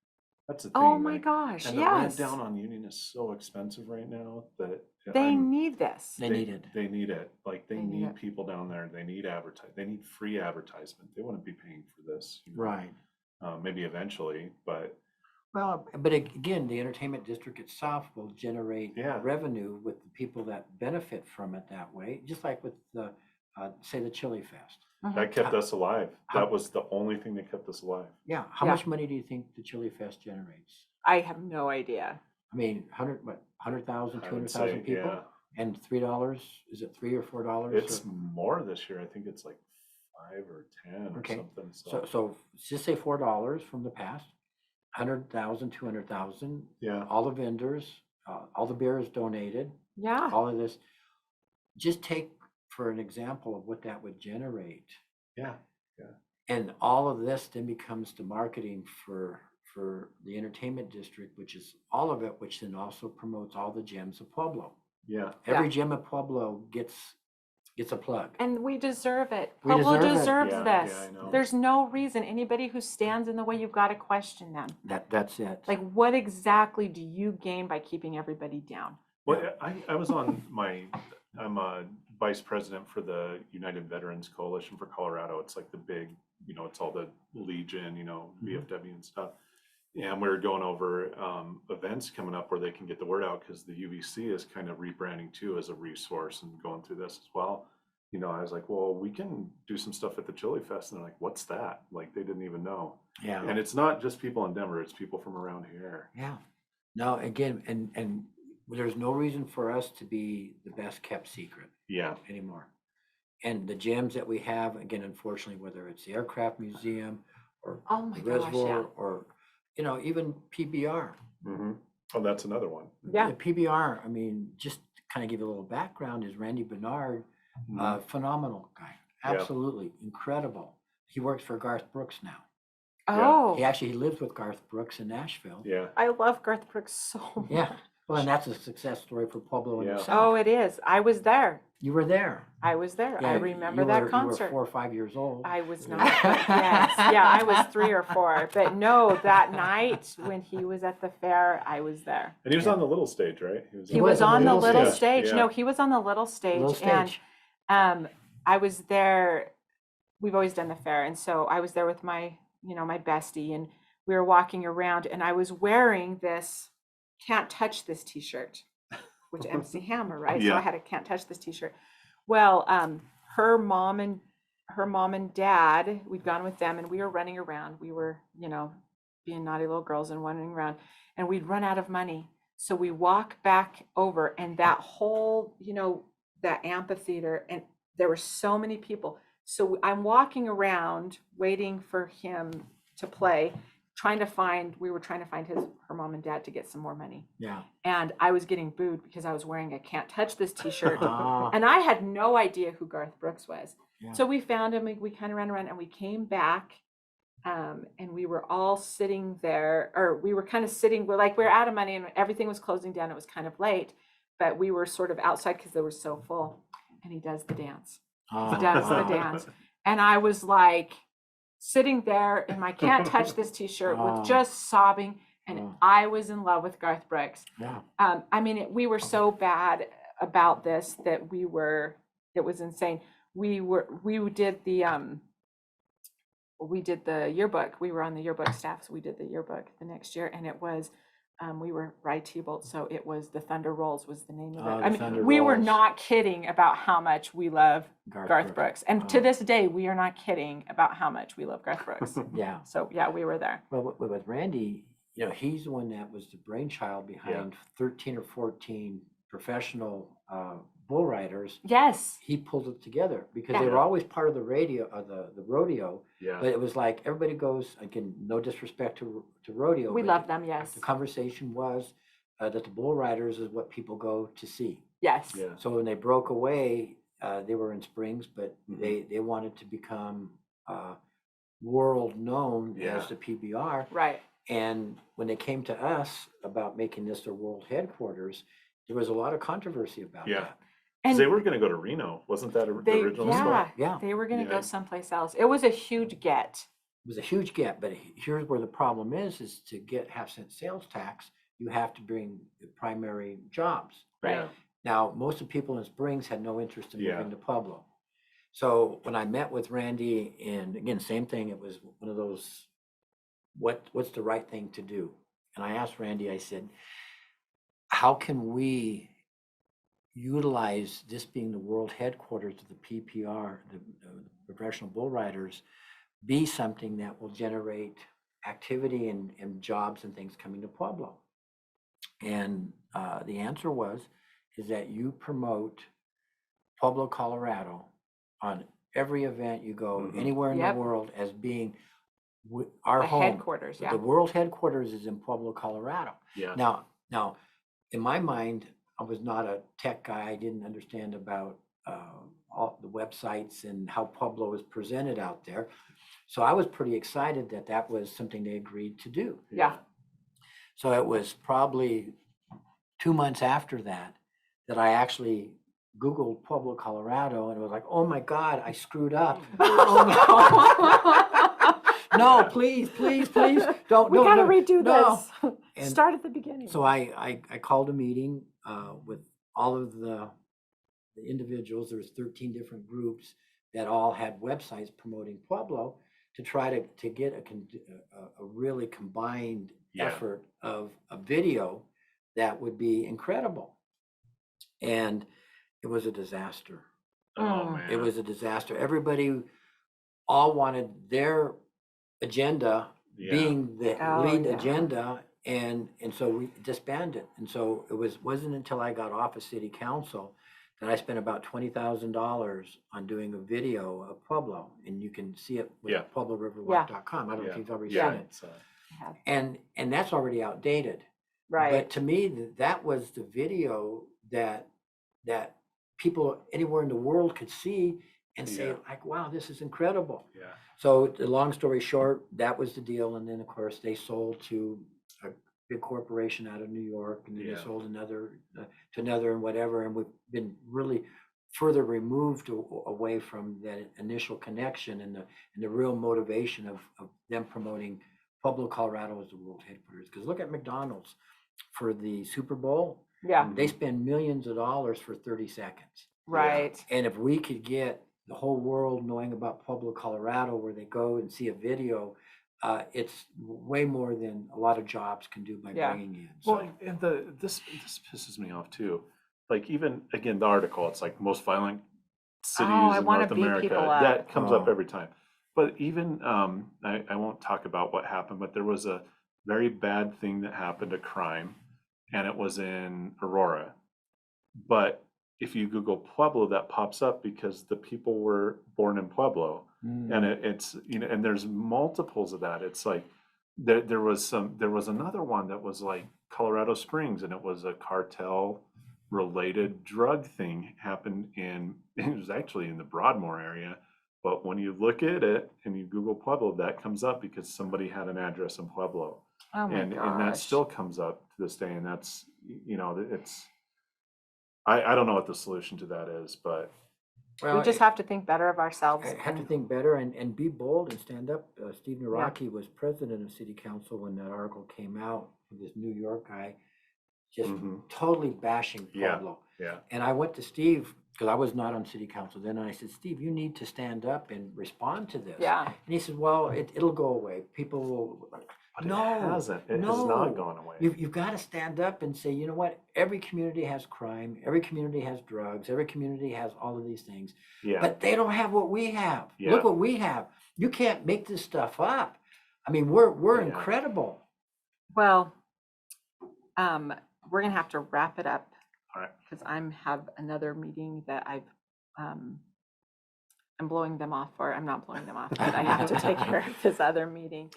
That's the thing. Oh my like, gosh, and the rent yes. down on Union is so expensive right now that They I'm- need this. They need it. They need it. Like they They need need it. people down there. They need they need free advertisement. They wouldn't be paying for this. Right. Maybe eventually, but Well, but again, the entertainment district itself will generate Yeah. revenue with the people that benefit from it that way, just like with the, say, the Chili Fest. that kept us alive. How- That was the only thing that kept us alive. Yeah, how Yeah. much money do you think the Chili Fest generates? I have no idea. I mean, 100,000, I would 200,000 say, people? yeah. And $3, is it $3 or $4? It's more this year. I think it's like 5 or 10 or Okay. something. So just say $4 from the past, 100,000, 200,000, Yeah. all the vendors, all the beer is donated, Yeah. all of this. Just take for an example of what that would generate. Yeah. And all of this then becomes the marketing for the entertainment district, which is all of it, which then also promotes all the gyms of Pueblo. Yeah. Every gym of Pueblo gets a plug. And we deserve it. We Pueblo deserve it. deserves Yeah, this. yeah, I know. There's no reason. Anybody who stands in the way, you've got to question them. That's it. Like, what exactly do you gain by keeping everybody down? Well, I was on I'm a vice president for the United Veterans Coalition for Colorado. It's like the big, it's all the Legion, VFW and stuff. And we were going over events coming up where they can get the word out because the UVC is kind of rebranding too as a resource and going through this as well. I was like, well, we can do some stuff at the Chili Fest. And they're like, what's that? Like they didn't even know. Yeah. And it's not just people in Denver, it's people from around here. Yeah. No, again, and there's no reason for us to be the best kept secret Yeah. anymore. And the gyms that we have, again, unfortunately, whether it's the Aircraft Museum or Oh my the gosh, Reservoir yeah. or, even PBR. Mm-hmm. Oh, that's another one. Yeah. The PBR, I mean, just to kind of give you a little background, is Randy Bernard, phenomenal guy. Yeah. Absolutely incredible. He works for Garth Brooks now. Oh, He lives with Garth Brooks in Nashville. Yeah. I love Garth Brooks so much. Yeah. Well, and that's a success story for Pueblo in Yeah. itself. Oh, it is. I was there. You were there. I was there. I Yeah, remember you that were concert. 4 or 5 years old. I was not. But yes. Yeah, I was 3 or 4. But no, that night when he was at the fair, I was there. And he was on the little stage, right? He was on the little stage. stage. Yeah. No, he was on the little stage. Little stage. And I was there. We've always done the fair. And so I was there with my bestie, and we were walking around, and I was wearing this "Can't Touch This" t-shirt, which MC Hammer, right? So Yeah. I had a "Can't Touch This" t-shirt. Well, her mom and dad, we'd gone with them, and we were running around. We were, being naughty little girls and wandering around, and we'd run out of money. So we walk back over, and that whole, that amphitheater, and there were so many people. So I'm walking around waiting for him to play, we were trying to find her mom and dad to get some more money. Yeah. And I was getting booed because I was wearing a "Can't Touch This" t-shirt. Ah, And I had no idea who Garth Brooks was. Yeah. So we found him, we kind of ran around, and we came back, and we were all sitting there, or we were kind of sitting, we were out of money and everything was closing down. It was kind of late, but we were sort of outside because they were so full. And he does the dance. He does the dance. And I was like sitting there in my "Can't Touch This" t-shirt Oh. with just sobbing. And Oh. I was in love with Garth Brooks. Yeah. I mean, we were so bad about this that it was insane. We did the yearbook. We were on the yearbook staff, so we did the yearbook the next year, and it was, we were Rye T-Bolt, so it was The Thunder Rolls was the name of Oh, it. The I mean, Thunder we were Rolls. not kidding about how much we love Garth Brooks. And to Oh. this day, we are not kidding about how much we love Garth Brooks. Yeah. So yeah, we were there. Well, with Randy, he's the one that was the brainchild behind 13 or 14 professional bull riders. Yes. He pulled it together because Yeah. they were always part of the the rodeo. Yeah. But it was like everybody goes, again, no disrespect to rodeo. We but love them, yes. The conversation was that the bull riders is what people go to see. Yes. Yeah. So when they broke away, they were in Springs, but Mhm. they wanted to become world known Yeah. as the PBR. Right. And when they came to us about making this their world headquarters, there was a lot of controversy about Yeah. that. 'Cause And they were going to go to Reno. Wasn't that the original spot? Yeah. they were going to Yeah. go someplace else. It was a huge get. It was a huge gap, but here's where the problem is to get half-cent sales tax, you have to bring the primary jobs. Right. Yeah. Now, most of the people in Springs had no interest in Yeah. moving to Pueblo. So when I met with Randy, and again, same thing, it was one of those, what's the right thing to do? And I asked Randy, I said, how can we utilize this being the world headquarters of the PPR, the professional bull riders, be something that will generate activity and jobs and things coming to Pueblo? And the answer is that you promote Pueblo, Colorado on every event you go, Mhm. anywhere in Yep. the world, as being our The home. headquarters, The yeah. world headquarters is in Pueblo, Colorado. Yeah. Now, in my mind, I was not a tech guy. I didn't understand about all the websites and how Pueblo is presented out there. So I was pretty excited that that was something they agreed to do. Yeah. So it was probably 2 months after that I actually Googled Pueblo, Colorado, and it was like, oh my God, I screwed up. No, please, don't. We gotta no, redo no. this. And Start at the beginning. so I called a meeting with all of the individuals. There was 13 different groups that all had websites promoting Pueblo, to try to get a really combined Yeah. effort of a video that would be incredible. And it was a disaster. Oh man. It was a disaster. Everybody all wanted their agenda Yeah. being the Oh, lead yeah. agenda, and so we disbanded. And so it wasn't until I got off of city council that I spent about $20,000 on doing a video of Pueblo, and you can see it with Yeah. PuebloRiverWalk.com. I don't know if you've already Yeah. seen it. So, I have. And that's already outdated. Right. But to me, that was the video that people anywhere in the world could see and say, Yeah. like, wow, this is incredible. yeah. So the long story short, that was the deal. And then of course they sold to a big corporation out of New York, and then Yeah. they sold another to another and whatever. And we've been really further removed away from that initial connection and the real motivation of them promoting Pueblo, Colorado as the world headquarters. Because look at McDonald's for the Super Bowl. Yeah. They spend millions of dollars for 30 seconds. Right. And if we could get the whole world knowing about Pueblo, Colorado, where they go and see a video, it's way more than a lot of jobs can do by Yeah. bringing in. Well, and this pisses me off too. Like, even again, the article, it's like most violent cities I in wanna North beat America. people up. That comes up Oh. every time. But even I won't talk about what happened, but there was a very bad thing that happened, a crime, and it was in Aurora. But if you Google Pueblo, that pops up because the people were born in Pueblo. And it's, and there's multiples of that. It's like there was another one that was like Colorado Springs, and it was a cartel related drug thing happened it was actually in the Broadmoor area. But when you look at it and you Google Pueblo, that comes up because somebody had an address in Pueblo. Oh my and gosh. that still comes up to this day. And that's, it's, I don't know what the solution to that is, but Well, We just have to think better of ourselves. I have to and- think better and be bold and stand up. Steve Naraki was president of city council when that article came out with this New York guy, just Mhm. totally bashing Yeah. Pueblo. yeah, And I went to Steve, because I was not on city council then, and I said, Steve, you need to stand up and respond to this. Yeah. And he said, well, it'll go away. People will. but No, it hasn't. It has no. not gone away. You've got to stand up and say, you know what? Every community has crime. Every community has drugs. Every community has all of these things. Yeah. But they don't have what we have. Yeah. Look what we have. You can't make this stuff up. I mean, we're Yeah. incredible. Well, we're gonna have to wrap it up. All right. Because have another meeting that I'm blowing them off for. I'm not blowing them off, but I have to take care of this other meeting.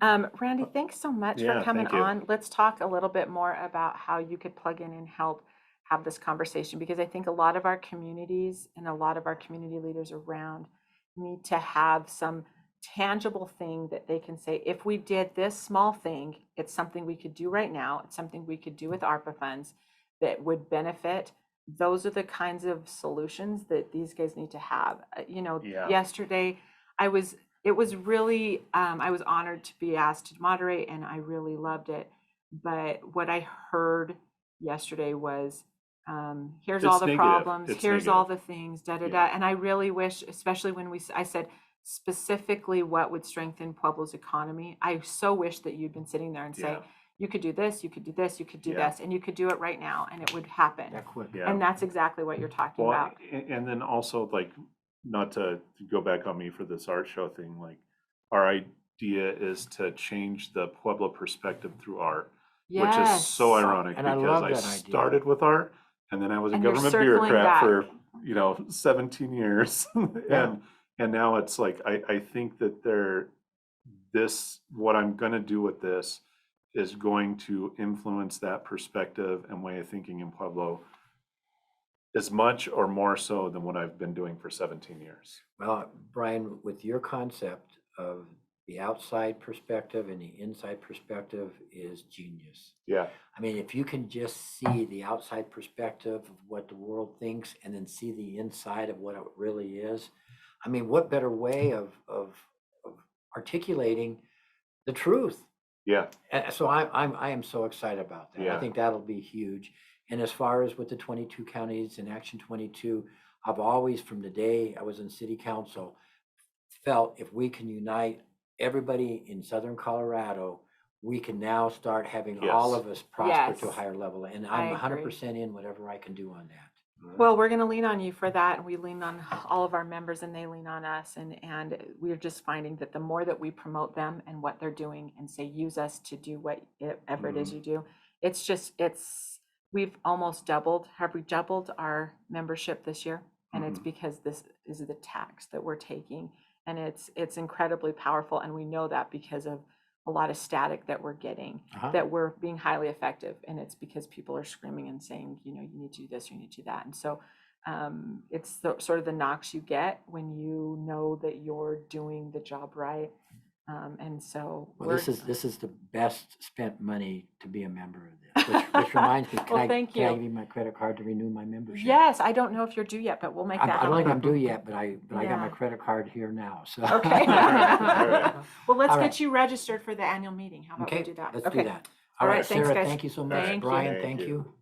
Randy, thanks so much Yeah, for coming thank you. on. Let's talk a little bit more about how you could plug in and help have this conversation, because I think a lot of our communities and a lot of our community leaders around need to have some tangible thing that they can say, if we did this small thing, it's something we could do right now. It's something we could do with ARPA funds that would benefit. Those are the kinds of solutions that these guys need to have. Yeah. Yesterday, it was really, I was honored to be asked to moderate, and I really loved it. But what I heard yesterday was Here's It's all the negative. problems, It's here's all negative. the things, da da Yeah. da. And I really wish, especially when I said specifically what would strengthen Pueblo's economy. I so wish that you'd been sitting there and say, Yeah. you could do this, you could do this, you could do Yeah. this, and you could do it right now, and it would happen. That quick. Yeah. And that's exactly what you're talking Well, about. and then also like, not to go back on me for this art show thing, like our idea is to change the Pueblo perspective through art, which is Yes. so ironic And I because love I that idea. started with art and then I was a And you're government circling bureaucrat back. for, 17 years. Yeah. And now it's like, I think that what I'm gonna do with this is going to influence that perspective and way of thinking in Pueblo as much or more so than what I've been doing for 17 years. Well, Brian, with your concept of the outside perspective and the inside perspective is genius. Yeah, I mean, if you can just see the outside perspective of what the world thinks and then see the inside of what it really is, I mean, what better way of articulating the truth? yeah, So I am so excited about that. I Yeah. think that'll be huge. And as far as with the 22 counties in Action 22, I've always, from the day I was in city council, felt if we can unite everybody in Southern Colorado, we can now start having all Yes. of us prosper to a Yes. higher level. And I I'm agree. 100% in whatever I can do on that. Well, we're going to lean on you for that, and we lean on all of our members, and they lean on us, and we're just finding that the more that we promote them and what they're doing, and say use us to do whatever it is you do, we've almost doubled. Have we doubled our membership this year? And it's because this is the tax that we're taking, and it's incredibly powerful, and we know that because of a lot of static that we're getting, that we're being highly effective, and it's because people are screaming and saying, you need to do this, you need to do that. And so it's sort of the knocks you get when you know that you're doing the job right. And so Well, this is the best spent money to be a member of this, which reminds me, Well, thank can I you. give you my credit card to renew my membership? Yes, I don't know if you're due yet, but we'll make that I don't think I'm happen. due yet, but I got my Yeah. credit card here now, so. Okay. All right. Well, let's All get right. you registered for the annual meeting. How about we Okay, do that? let's Okay. do that. All All right, right, thanks, Sarah, guys. thank you so much. Thank you. Brian, Thank thank you. you.